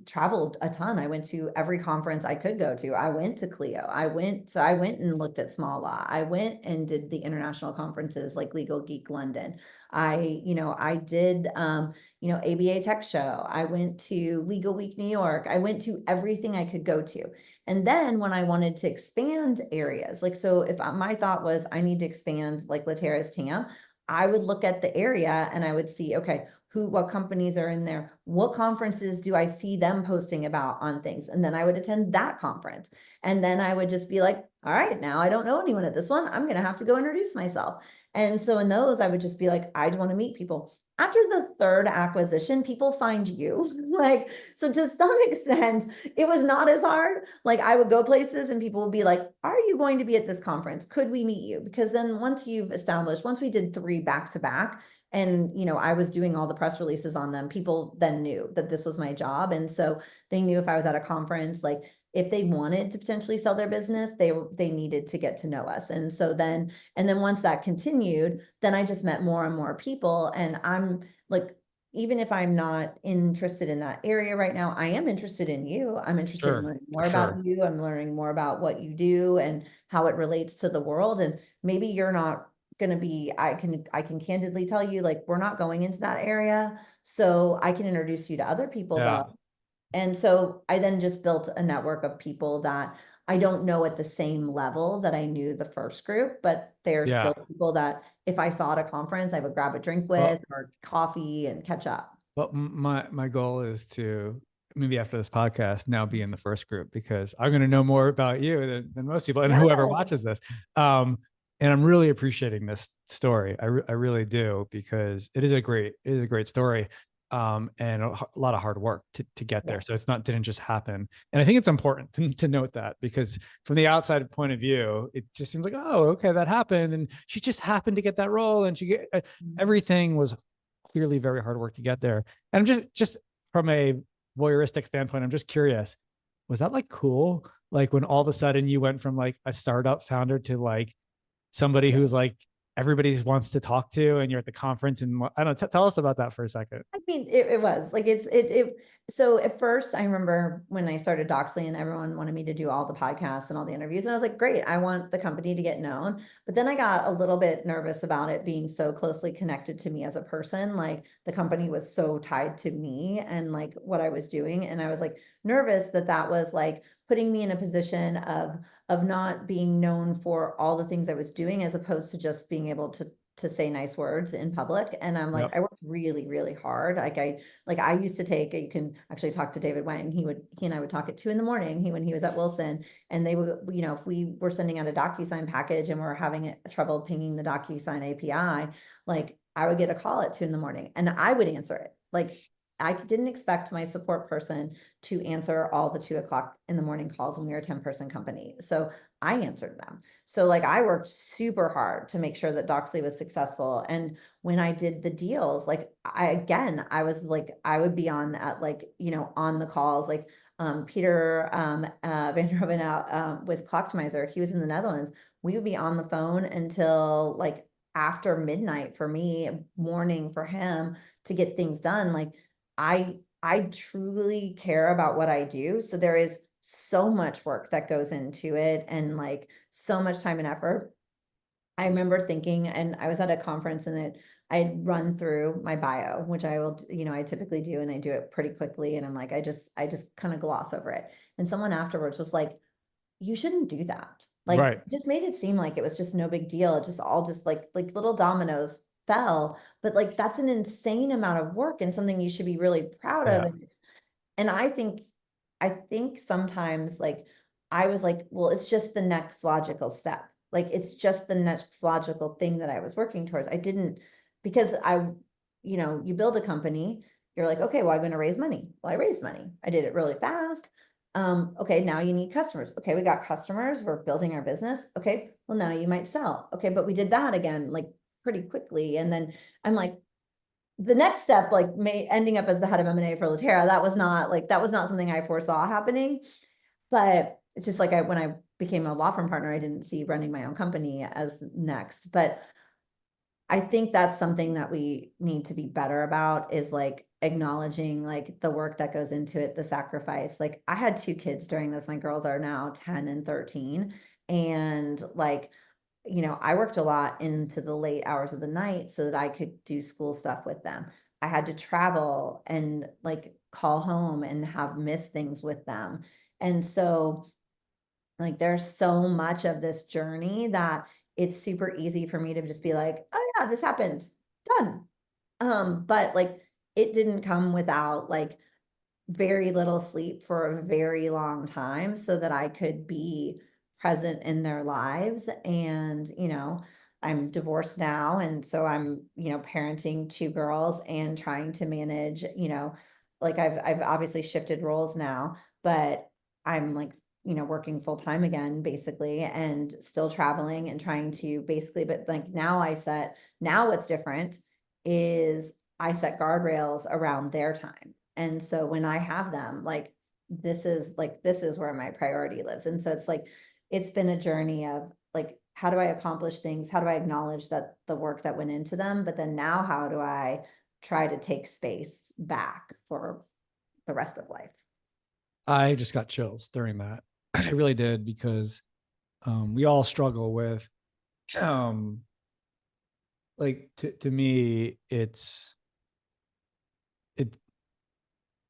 traveled a ton. I went to every conference I could go to. I went to Clio. I went and looked at small law. I went and did the international conferences like Legal Geek London. I did, ABA Tech Show. I went to Legal Week New York. I went to everything I could go to. And then when I wanted to expand areas, like, so if my thought was I need to expand like Litera's TAM, I would look at the area and I would see, okay, what companies are in there? What conferences do I see them posting about on things? And then I would attend that conference. And then I would just be like, all right, now I don't know anyone at this one. I'm going to have to go introduce myself. And so in those, I would just be like, I want to meet people. After the third acquisition, people find you. Like, so to some extent, it was not as hard. Like I would go places and people would be like, are you going to be at this conference? Could we meet you? Because then once we did 3 back to back, and, I was doing all the press releases on them, people then knew that this was my job. And so they knew if I was at a conference, like if they wanted to potentially sell their business, they needed to get to know us. And so then once that continued, then I just met more and more people. And I'm like, even if I'm not interested in that area right now, I am interested in you. I'm interested in learning more about you. I'm learning more about what you do and how it relates to the world. And maybe you're not going to be, I can candidly tell you, like, we're not going into that area. So I can introduce you to other people though. And so I then just built a network of people that I don't know at the same level that I knew the first group, but they're still people that if I saw at a conference, I would grab a drink with or coffee and catch up. But my goal is to, maybe after this podcast, now be in the first group, because I'm going to know more about you than most people and whoever watches this. And I'm really appreciating this story. I really do, because it is a great story. And a lot of hard work to get there. So didn't just happen. And I think it's important to note that, because from the outside point of view, it just seems like, oh, okay, that happened. And she just happened to get that role. And everything was clearly very hard work to get there. And I'm just from a voyeuristic standpoint, I'm just curious, was that like cool? Like when all of a sudden you went from like a startup founder to like somebody who's like everybody wants to talk to, and you're at the conference, and I don't know, tell us about that for a second. I mean, it was like, so at first I remember when I started Doxly and everyone wanted me to do all the podcasts and all the interviews. And I was like, great, I want the company to get known. But then I got a little bit nervous about it being so closely connected to me as a person. Like the company was so tied to me and like what I was doing. And I was like nervous that that was like putting me in a position of not being known for all the things I was doing, as opposed to just being able to say nice words in public. And I'm like, Yep. I worked really, really hard. I used to take, you can actually talk to David Wang. He and I would talk at 2 a.m. when he was at Wilson, and they would, if we were sending out a DocuSign package and we're having trouble pinging the DocuSign API, like I would get a call at 2 a.m. and I would answer it. Like I didn't expect my support person to answer all the 2 a.m. calls when we were a 10-person company. So I answered them. So like I worked super hard to make sure that Doxly was successful. And when I did the deals, like I was like, I would be on at like, on the calls, like Peter Van Hoven out with Clocktomizer, he was in the Netherlands. We would be on the phone until like after midnight for me, morning for him, to get things done. Like I truly care about what I do. So there is so much work that goes into it, and like so much time and effort. I remember thinking, and I was at a conference and I had run through my bio, which I will, I typically do, and I do it pretty quickly. And I'm like, I just kind of gloss over it. And someone afterwards was like, you shouldn't do that. Like, Right. just made it seem like it was just no big deal. It just all just like little dominoes fell. But like, that's an insane amount of work and something you should be really proud of. Yeah. And I think sometimes like, I was like, well, it's just the next logical step. Like, it's just the next logical thing that I was working towards. I didn't, because you build a company, you're like, okay, well, I'm going to raise money. Well, I raised money. I did it really fast. Okay, now you need customers. Okay, we got customers. We're building our business. Okay, well, now you might sell. Okay, but we did that again, like pretty quickly. And then I'm like, the next step, like ending up as the head of M&A for Litera, that was not something I foresaw happening. But it's just like when I became a law firm partner, I didn't see running my own company as next. But I think that's something that we need to be better about, is like acknowledging like the work that goes into it, the sacrifice. Like I had 2 kids during this. My girls are now 10 and 13. And like, I worked a lot into the late hours of the night so that I could do school stuff with them. I had to travel and like call home and have missed things with them. And so like, there's so much of this journey that it's super easy for me to just be like, oh yeah, this happened, done. But like, it didn't come without like very little sleep for a very long time so that I could be present in their lives. And, I'm divorced now. And so I'm, parenting 2 girls and trying to manage, like I've obviously shifted roles now, but I'm like, working full time again, basically, and still traveling and trying to basically, but like now what's different is I set guardrails around their time. And so when I have them, like, this is where my priority lives. And so it's like, it's been a journey of like, how do I accomplish things? How do I acknowledge that the work that went into them? But then now how do I try to take space back for the rest of life? I just got chills during that. I really did, because we all struggle with, like to me, I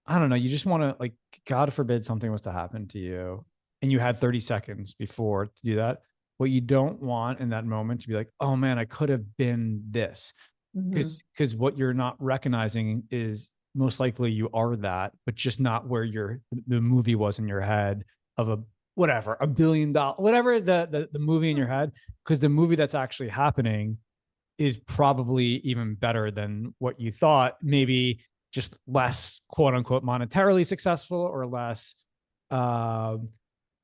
don't know. You just want to, like, God forbid something was to happen to you and you had 30 seconds before to do that. What you don't want in that moment to be like, oh man, I could have been this. Because what you're not recognizing is most likely you are that, but just not where the movie was in your head of $1 billion, whatever the movie in your head, because the movie that's actually happening is probably even better than what you thought. Maybe just less quote unquote monetarily successful, or less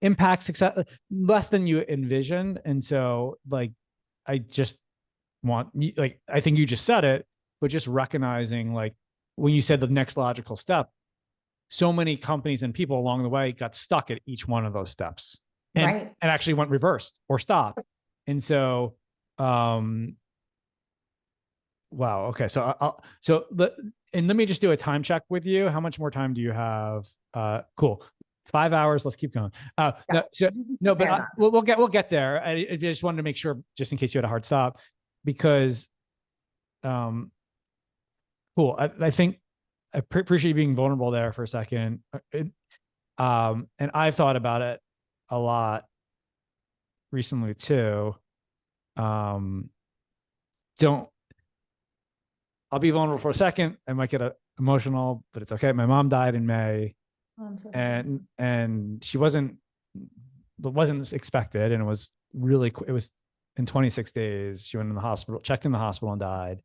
impact success, less than you envisioned. And so like, I just want, like, I think you just said it, but just recognizing, like, when you said the next logical step, so many companies and people along the way got stuck at each one of those steps and actually went reversed or stopped. And so, Wow. Okay. So and let me just do a time check with you. How much more time do you have? Cool. 5 hours. Let's keep going. Yeah. But Marathon. we'll get there. I just wanted to make sure, just in case you had a hard stop, because, cool. I think I appreciate you being vulnerable there for a second. And I've thought about it a lot recently too. Don't I'll be vulnerable for a second. I might get emotional, but it's okay. My mom died in May, Oh, I'm so sorry. and she wasn't expected, and it was really quick. It was in 26 days. She went in the hospital, checked in the hospital, and died.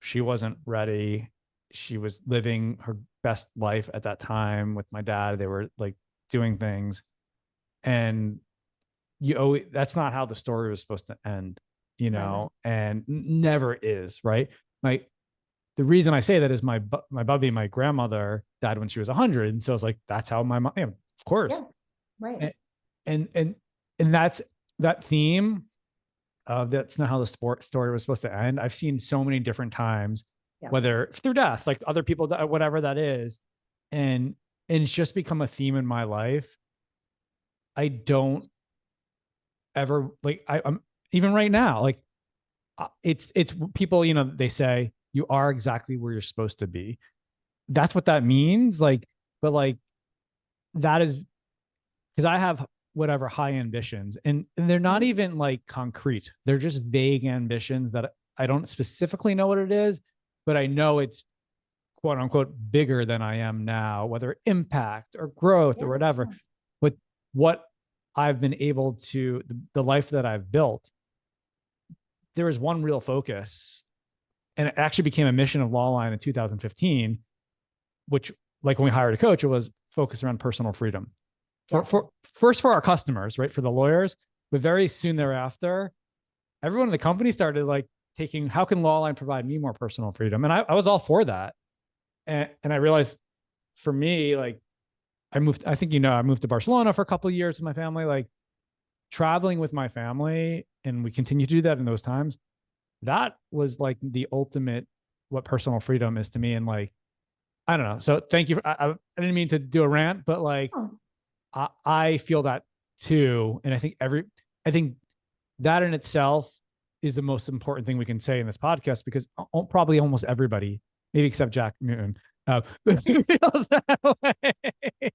She wasn't ready. She was living her best life at that time with my dad. They were like doing things, and that's not how the story was supposed to end, Right. and never is, right? The reason I say that is my Bubby, my grandmother, died when she was 100, and so I was like, that's how my mom, of course. Yeah. Right. And that's that theme of that's not how the story was supposed to end. I've seen so many different times, Yeah. whether through death, like other people, whatever that is, and it's just become a theme in my life. I don't ever like I'm even right now, like it's people, they say you are exactly where you're supposed to be. That's what that means. Like, but like that is because I have whatever high ambitions, and they're not even like concrete. They're just vague ambitions that I don't specifically know what it is, but I know it's quote unquote bigger than I am now, whether impact or growth or whatever. But what I've been able to, the life that I've built, there is one real focus, and it actually became a mission of Lawline in 2015, which, like when we hired a coach, it was focused around personal freedom for first for our customers, right? For the lawyers, but very soon thereafter, everyone in the company started like taking, how can Lawline provide me more personal freedom? And I was all for that. And I realized for me, like I moved to Barcelona for a couple of years with my family, like traveling with my family. And we continue to do that in those times. That was like the ultimate, what personal freedom is to me. And like, I don't know. So thank you. I didn't mean to do a rant, but like, I feel that too. And I think that in itself is the most important thing we can say in this podcast, because probably almost everybody, maybe except Jack Newton, feels that way.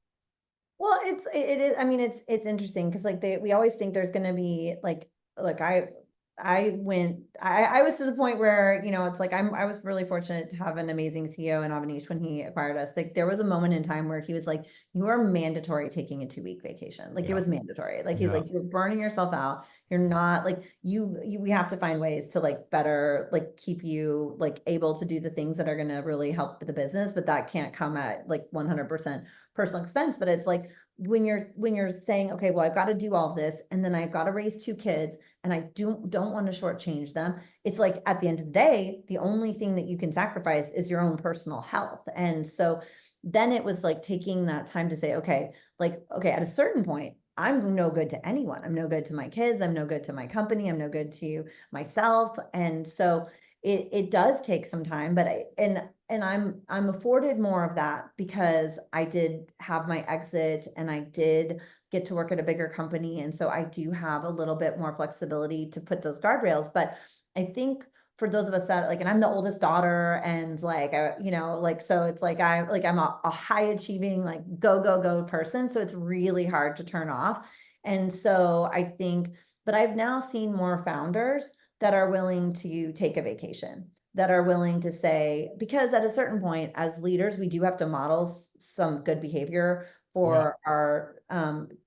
Well, it is. I mean, it's interesting because like we always think there's going to be like I was to the point where, it's like I was really fortunate to have an amazing CEO in Avanish when he acquired us. Like there was a moment in time where he was like, you are mandatory taking a 2-week vacation. Like it was mandatory. Like he's like, you're burning yourself out. You're not like we have to find ways to like better like keep you like able to do the things that are going to really help the business, but that can't come at like 100% personal expense. But it's like when you're saying, okay, well, I've got to do all this, and then I've got to raise 2 kids, and I don't want to shortchange them. It's like at the end of the day, the only thing that you can sacrifice is your own personal health. And so then it was like taking that time to say, okay, at a certain point, I'm no good to anyone. I'm no good to my kids. I'm no good to my company. I'm no good to myself. And so it does take some time, but I'm afforded more of that because I did have my exit and I did get to work at a bigger company. And so I do have a little bit more flexibility to put those guardrails. But I think for those of us that like, and I'm the oldest daughter, and like, so it's like, I'm a high achieving, like go person. So it's really hard to turn off. And so I think, but I've now seen more founders that are willing to take a vacation, that are willing to say, because at a certain point as leaders, we do have to model some good behavior for our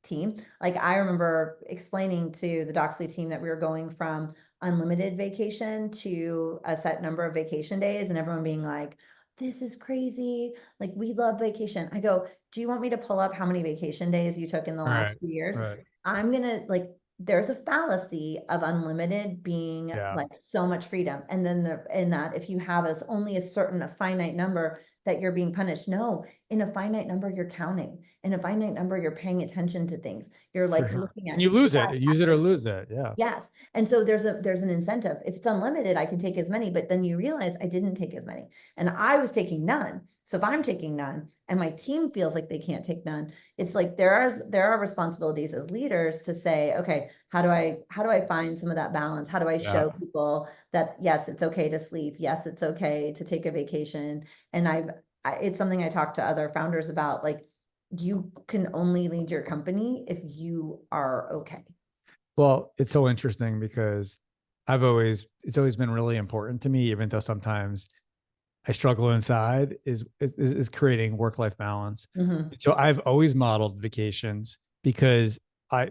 team. Like I remember explaining to the Doxly team that we were going from unlimited vacation to a set number of vacation days, and everyone being like, this is crazy. Like we love vacation. I go, do you want me to pull up how many vacation days you took in the last 2 years? Right. I'm going to like there's a fallacy of unlimited being like so much freedom. And then in that, if you have only a finite number that you're being punished. No, in a finite number, you're counting. In a finite number, you're paying attention to things. You're like looking at, and you lose it, use it or lose it. Yeah. Yes. And so there's an incentive. If it's unlimited, I can take as many, but then you realize I didn't take as many and I was taking none. So if I'm taking none and my team feels like they can't take none, it's like there are responsibilities as leaders to say, okay, how do I find some of that balance? How do I show people that, yes, it's okay to sleep. Yes, it's okay to take a vacation. And it's something I talk to other founders about, like, you can only lead your company if you are okay. Well, it's so interesting because it's always been really important to me, even though sometimes I struggle inside, is creating work-life balance. Mm-hmm. So I've always modeled vacations because I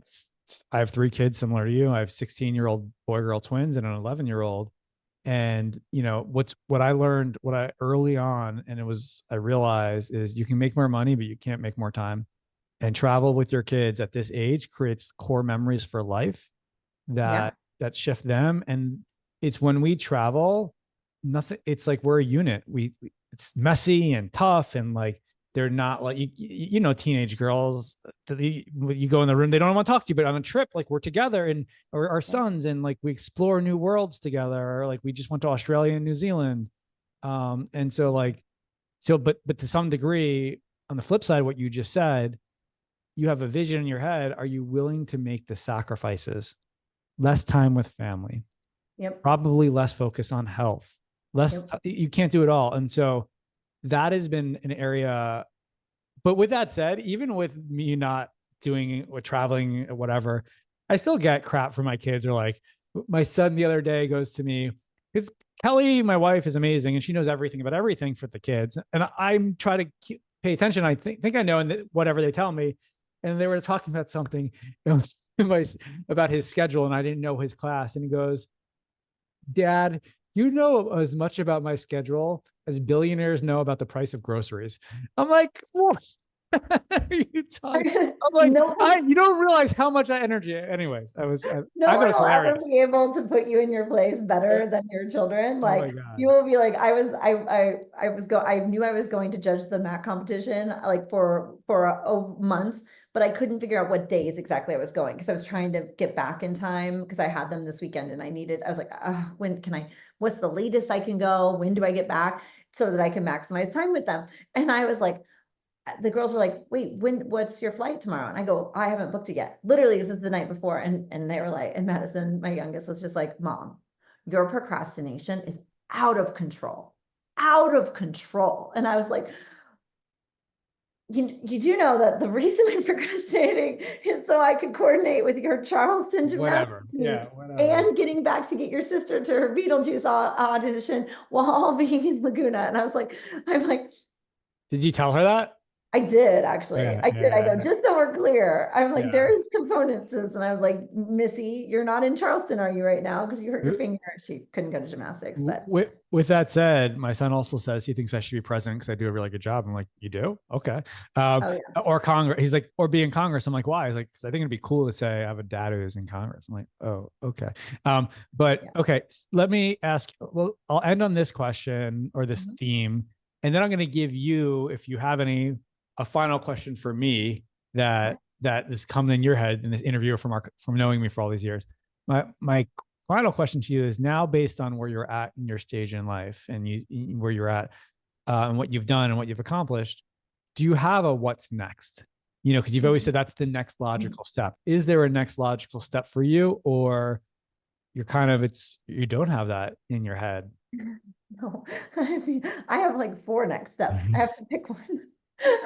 have 3 kids similar to you. I have 16-year-old boy-girl twins and an 11-year-old. And what I learned, early on, and I realized is you can make more money, but you can't make more time. And travel with your kids at this age creates core memories for life that shift them. And it's when we travel, it's like we're a unit. It's messy and tough, and like they're not like teenage girls that you go in the room, they don't want to talk to you, but on a trip, like we're together and or our sons, and like we explore new worlds together, or like we just went to Australia and New Zealand. And so but to some degree, on the flip side, what you just said, you have a vision in your head. Are you willing to make the sacrifices? Less time with family, probably less focus on health, you can't do it all. And so that has been an area. But with that said, even with me not doing or traveling or whatever, I still get crap from my kids. Or like my son the other day goes to me, because Kelly, my wife, is amazing and she knows everything about everything for the kids. And I'm trying to pay attention. I think I know, and whatever they tell me. And they were talking about something about his schedule, and I didn't know his class. And he goes, "Dad, you know as much about my schedule as billionaires know about the price of groceries." I'm like, what are you talking? I'm like, you don't realize how much energy. Anyways, I thought it was hilarious. Be able to put you in your place better than your children. Like, you will be like, I knew I was going to judge the MAC competition like for months, but I couldn't figure out what days exactly I was going, because I was trying to get back in time, because I had them this weekend and I was like, what's the latest I can go? When do I get back so that I can maximize time with them? And I was like, the girls were like, wait, what's your flight tomorrow? And I go, I haven't booked it yet. Literally, this is the night before. And they were like, and Madison, my youngest, was just like, Mom, your procrastination is out of control. And I was like, you do know that the reason I'm procrastinating is so I could coordinate with your Charleston gymnastics and getting back to get your sister to her Beetlejuice audition while being in Laguna. And I'm like, did you tell her that? I did, actually. I go, just so we're clear. I'm like, there's components. And I was like, Missy, you're not in Charleston, are you, right now? Because you hurt your finger. She couldn't go to gymnastics. But with that said, my son also says he thinks I should be president because I do a really good job. I'm like, you do? Okay. Or Congress. He's like, or be in Congress. I'm like, why? He's like, because I think it'd be cool to say I have a dad who's in Congress. I'm like, oh, okay. Okay. Let me ask. Well, I'll end on this question or this theme, and then I'm going to give you, if you have a final question for me that is coming in your head in this interview from knowing me for all these years. My final question to you is, now based on where you're at in your stage in life and where you're at and what you've done and what you've accomplished, do you have a what's next? Because you've always said that's the next logical step. Is there a next logical step for you, or you're you don't have that in your head? No, I have like 4 next steps. I have to pick one.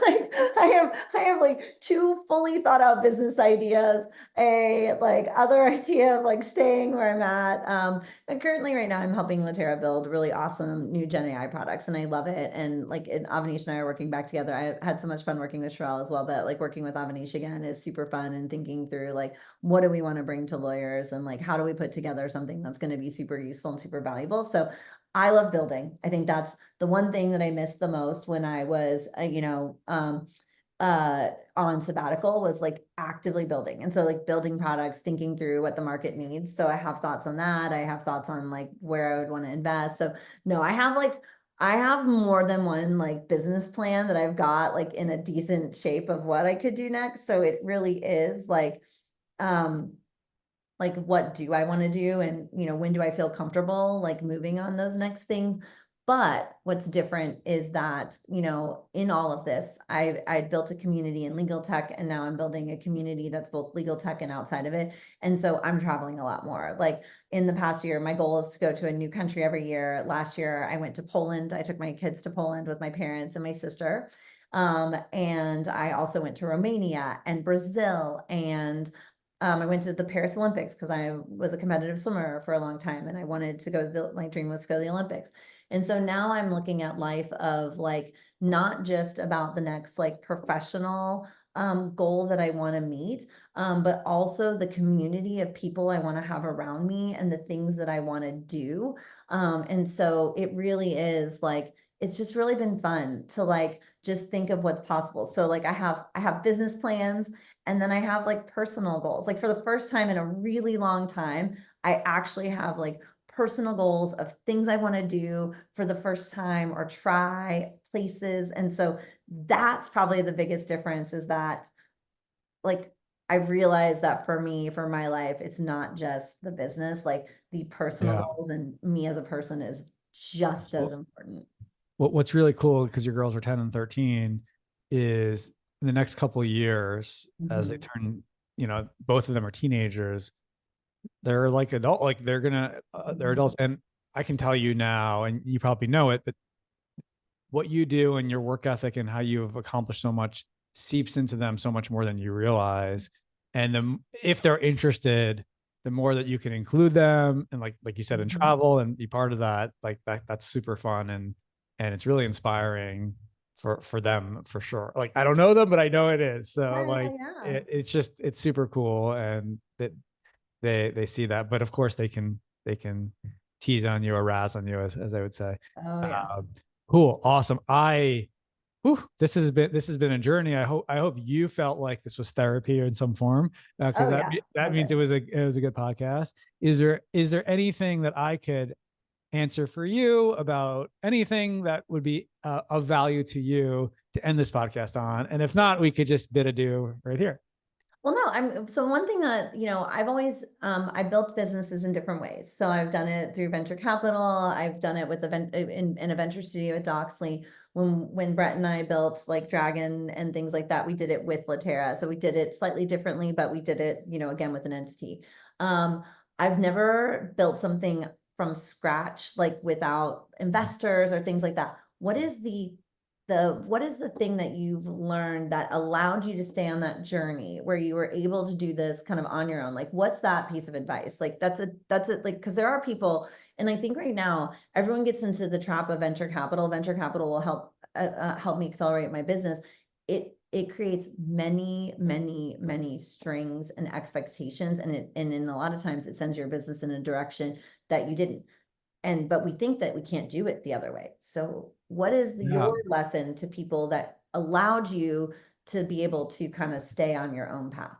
Like I have like 2 fully thought out business ideas, a like other idea of like staying where I'm at. And currently right now I'm helping Litera build really awesome new Gen AI products, and I love it. And like Avanish and I are working back together. I had so much fun working with Sherelle as well, but like working with Avanish again is super fun, and thinking through like, what do we want to bring to lawyers, and like, how do we put together something that's going to be super useful and super valuable. So I love building. I think that's the one thing that I missed the most when I was, on sabbatical was like actively building. And so like building products, thinking through what the market needs. So I have thoughts on that. I have thoughts on like where I would want to invest. So no, I have more than one like business plan that I've got like in a decent shape of what I could do next. So it really is like what do I want to do, and when do I feel comfortable like moving on those next things. But what's different is that in all of this, I built a community in legal tech, and now I'm building a community that's both legal tech and outside of it. And so I'm traveling a lot more. Like in the past year, my goal is to go to a new country every year. Last year I went to Poland. I took my kids to Poland with my parents and my sister, and I also went to Romania and Brazil, and I went to the Paris Olympics because I was a competitive swimmer for a long time, and I wanted to go my dream was to go to the Olympics. And so now I'm looking at life of like, not just about the next like professional goal that I want to meet, but also the community of people I want to have around me and the things that I want to do. And so it really is like, it's just really been fun to like, just think of what's possible. So like I have business plans, and then I have like personal goals. Like for the first time in a really long time, I actually have like personal goals of things I want to do for the first time or try places. And so that's probably the biggest difference, is that like I realized that for me, for my life, it's not just the business, like the personal goals and me as a person is just as important. What's really cool, because your girls are 10 and 13, is in the next couple of years, as they turn, both of them are teenagers, they're like adult, like they're adults. And I can tell you now, and you probably know it, but what you do and your work ethic and how you've accomplished so much seeps into them so much more than you realize. And if they're interested, the more that you can include them, and like you said, in travel and be part of that, like that's super fun. And it's really inspiring for them, for sure. Like, I don't know them, but I know it is. So it's super cool. And that they see that, but of course they can tease on you or razz on you, as I would say. Cool. Awesome. This has been a journey. I hope you felt like this was therapy in some form, because that means it was a good podcast. Is there anything that I could answer for you about anything that would be of value to you to end this podcast on? And if not, we could just bid adieu right here. Well, no, so one thing that, I've always, I built businesses in different ways. So I've done it through venture capital. I've done it with in a venture studio at Doxly. When Brett and I built like Dragon and things like that, we did it with Litera. So we did it slightly differently, but we did it, again, with an entity. I've never built something from scratch, like without investors or things like that. What is the thing that you've learned that allowed you to stay on that journey where you were able to do this kind of on your own? Like, what's that piece of advice? Like, that's it. Like, because there are people, and I think right now everyone gets into the trap of venture capital. Venture capital will help me accelerate my business. It creates many strings and expectations, and in a lot of times it sends your business in a direction that you didn't. But we think that we can't do it the other way. So what is your lesson to people that allowed you to be able to kind of stay on your own path?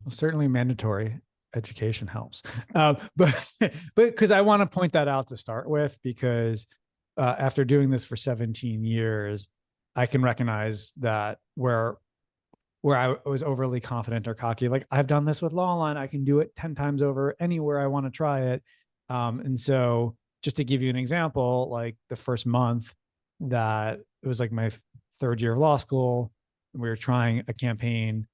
Well, certainly mandatory education helps. But because I want to point that out to start with, because after doing this for 17 years, I can recognize that where I was overly confident or cocky, like I've done this with Lawline, I can do it 10 times over anywhere I want to try it. And so just to give you an example, like the first month that it was like my third year of law school, we were trying a campaign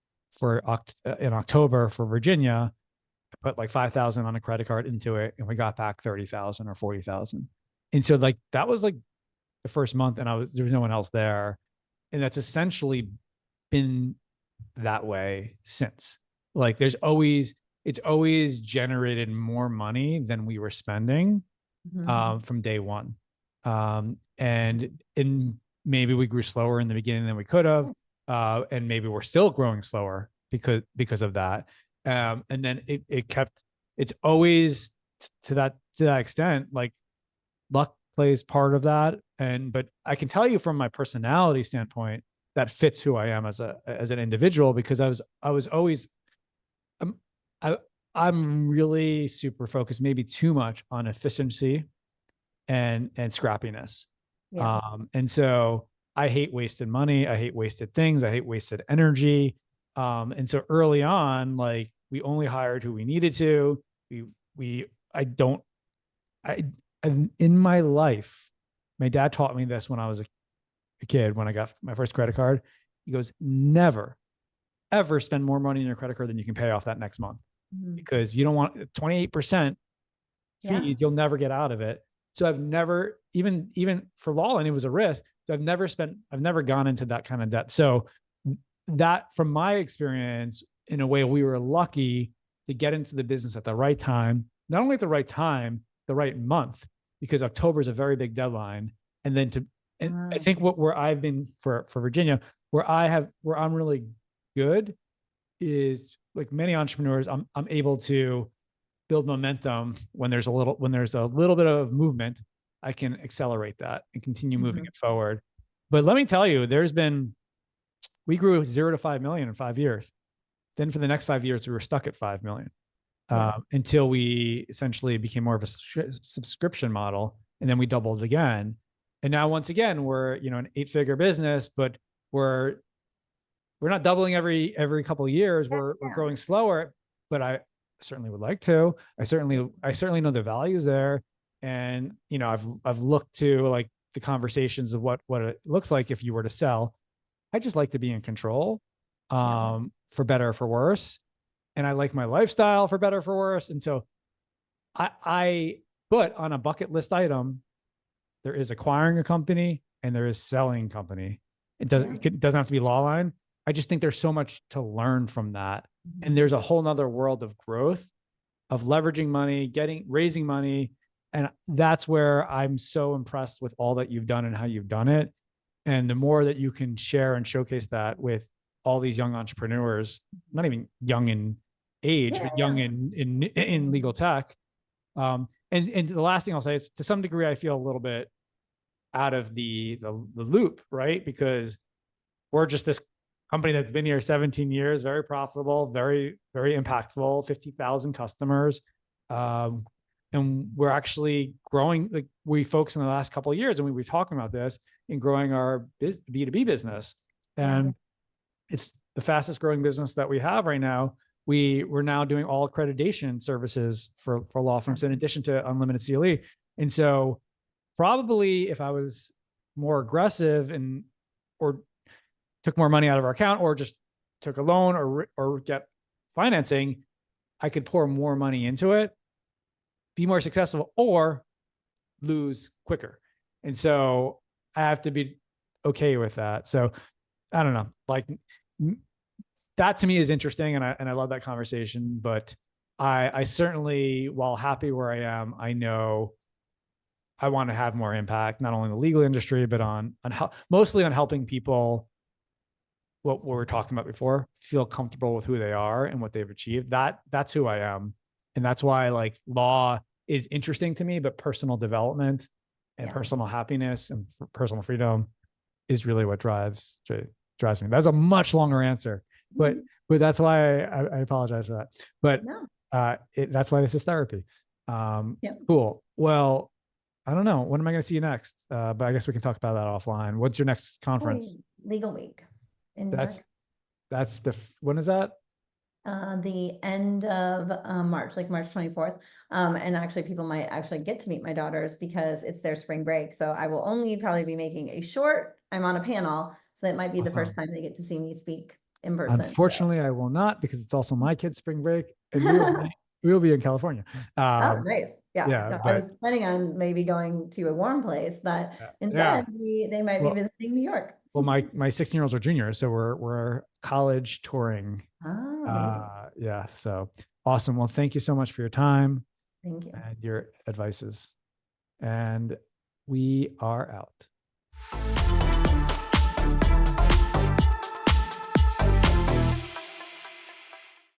in October for Virginia. I put like 5,000 on a credit card into it, and we got back 30,000 or 40,000. And so like, that was like the first month, and there was no one else there. And that's essentially been that way since. Like it's always generated more money than we were spending from day one. And maybe we grew slower in the beginning than we could have. And maybe we're still growing slower because of that. And then it's always to that extent, like luck plays part of that. But I can tell you from my personality standpoint, that fits who I am as an individual, because I was always, I'm really super focused, maybe too much, on efficiency and scrappiness. Yeah. And so I hate wasted money. I hate wasted things. I hate wasted energy. And so early on, like, we only hired who we needed to. In my life, my dad taught me this when I was a kid, when I got my first credit card. He goes, never, ever spend more money on your credit card than you can pay off that next month, because you don't want 28% fees. You'll never get out of it. So I've never, even for Lawline, it was a risk. So I've never gone into that kind of debt. So that, from my experience, in a way, we were lucky to get into the business at the right time, not only at the right time, the right month, because October is a very big deadline. And then I think where I've been for Virginia, where I'm really good, is, like many entrepreneurs, I'm able to build momentum when there's a little bit of movement. I can accelerate that and continue moving it forward. But let me tell you, we grew 0 to 5 million in 5 years. Then for the next 5 years, we were stuck at 5 million until we essentially became more of a subscription model. And then we doubled again. And now, once again, we're, an 8-figure business, but we're not doubling every couple of years. We're growing slower, but I certainly would like to. I certainly know the values there. And, I've looked to, like, the conversations of what it looks like if you were to sell. I just like to be in control, for better or for worse. And I like my lifestyle, for better or for worse. And so I put on a bucket list item, there is acquiring a company and there is selling a company. It doesn't have to be Lawline. I just think there's so much to learn from that. And there's a whole nother world of growth, of leveraging money, raising money. And that's where I'm so impressed with all that you've done and how you've done it. And the more that you can share and showcase that with all these young entrepreneurs, not even young in age, but young in legal tech. And the last thing I'll say is, to some degree, I feel a little bit out of the loop, right? Because we're just this company that's been here 17 years, very profitable, very, very impactful, 50,000 customers. And we're actually growing. Like, we focused in the last couple of years, and we were talking about this, in growing our B2B business. And it's the fastest growing business that we have right now. We're now doing all accreditation services for law firms, in addition to unlimited CLE. And so probably if I was more aggressive or took more money out of our account, or just took a loan or get financing, I could pour more money into it, be more successful, or lose quicker. And so I have to be okay with that. So I don't know, like, that to me is interesting. And I love that conversation, but I certainly, while happy where I am, I know I want to have more impact, not only in the legal industry, but mostly on helping people, what we were talking about before, feel comfortable with who they are and what they've achieved. That's who I am. And that's why, like, law is interesting to me, but personal development and personal happiness and personal freedom is really what drives me. That's a much longer answer, but that's why I apologize for that. But that's why this is therapy. Cool. Well, I don't know. When am I going to see you next? But I guess we can talk about that offline. What's your next conference? Legal Week. When is that? The end of March, like March 24th. And actually, people might actually get to meet my daughters because it's their spring break. So I will only probably be making I'm on a panel. So that might be the first time they get to see me speak in person. Unfortunately, I will not, because it's also my kid's spring break, and we will be in California. Oh, nice. I was planning on maybe going to a warm place, but instead they might be visiting New York. Well, my 16-year-olds are juniors, so we're college touring. So awesome. Well, thank you so much for your time. Thank you. And your advices. And we are out.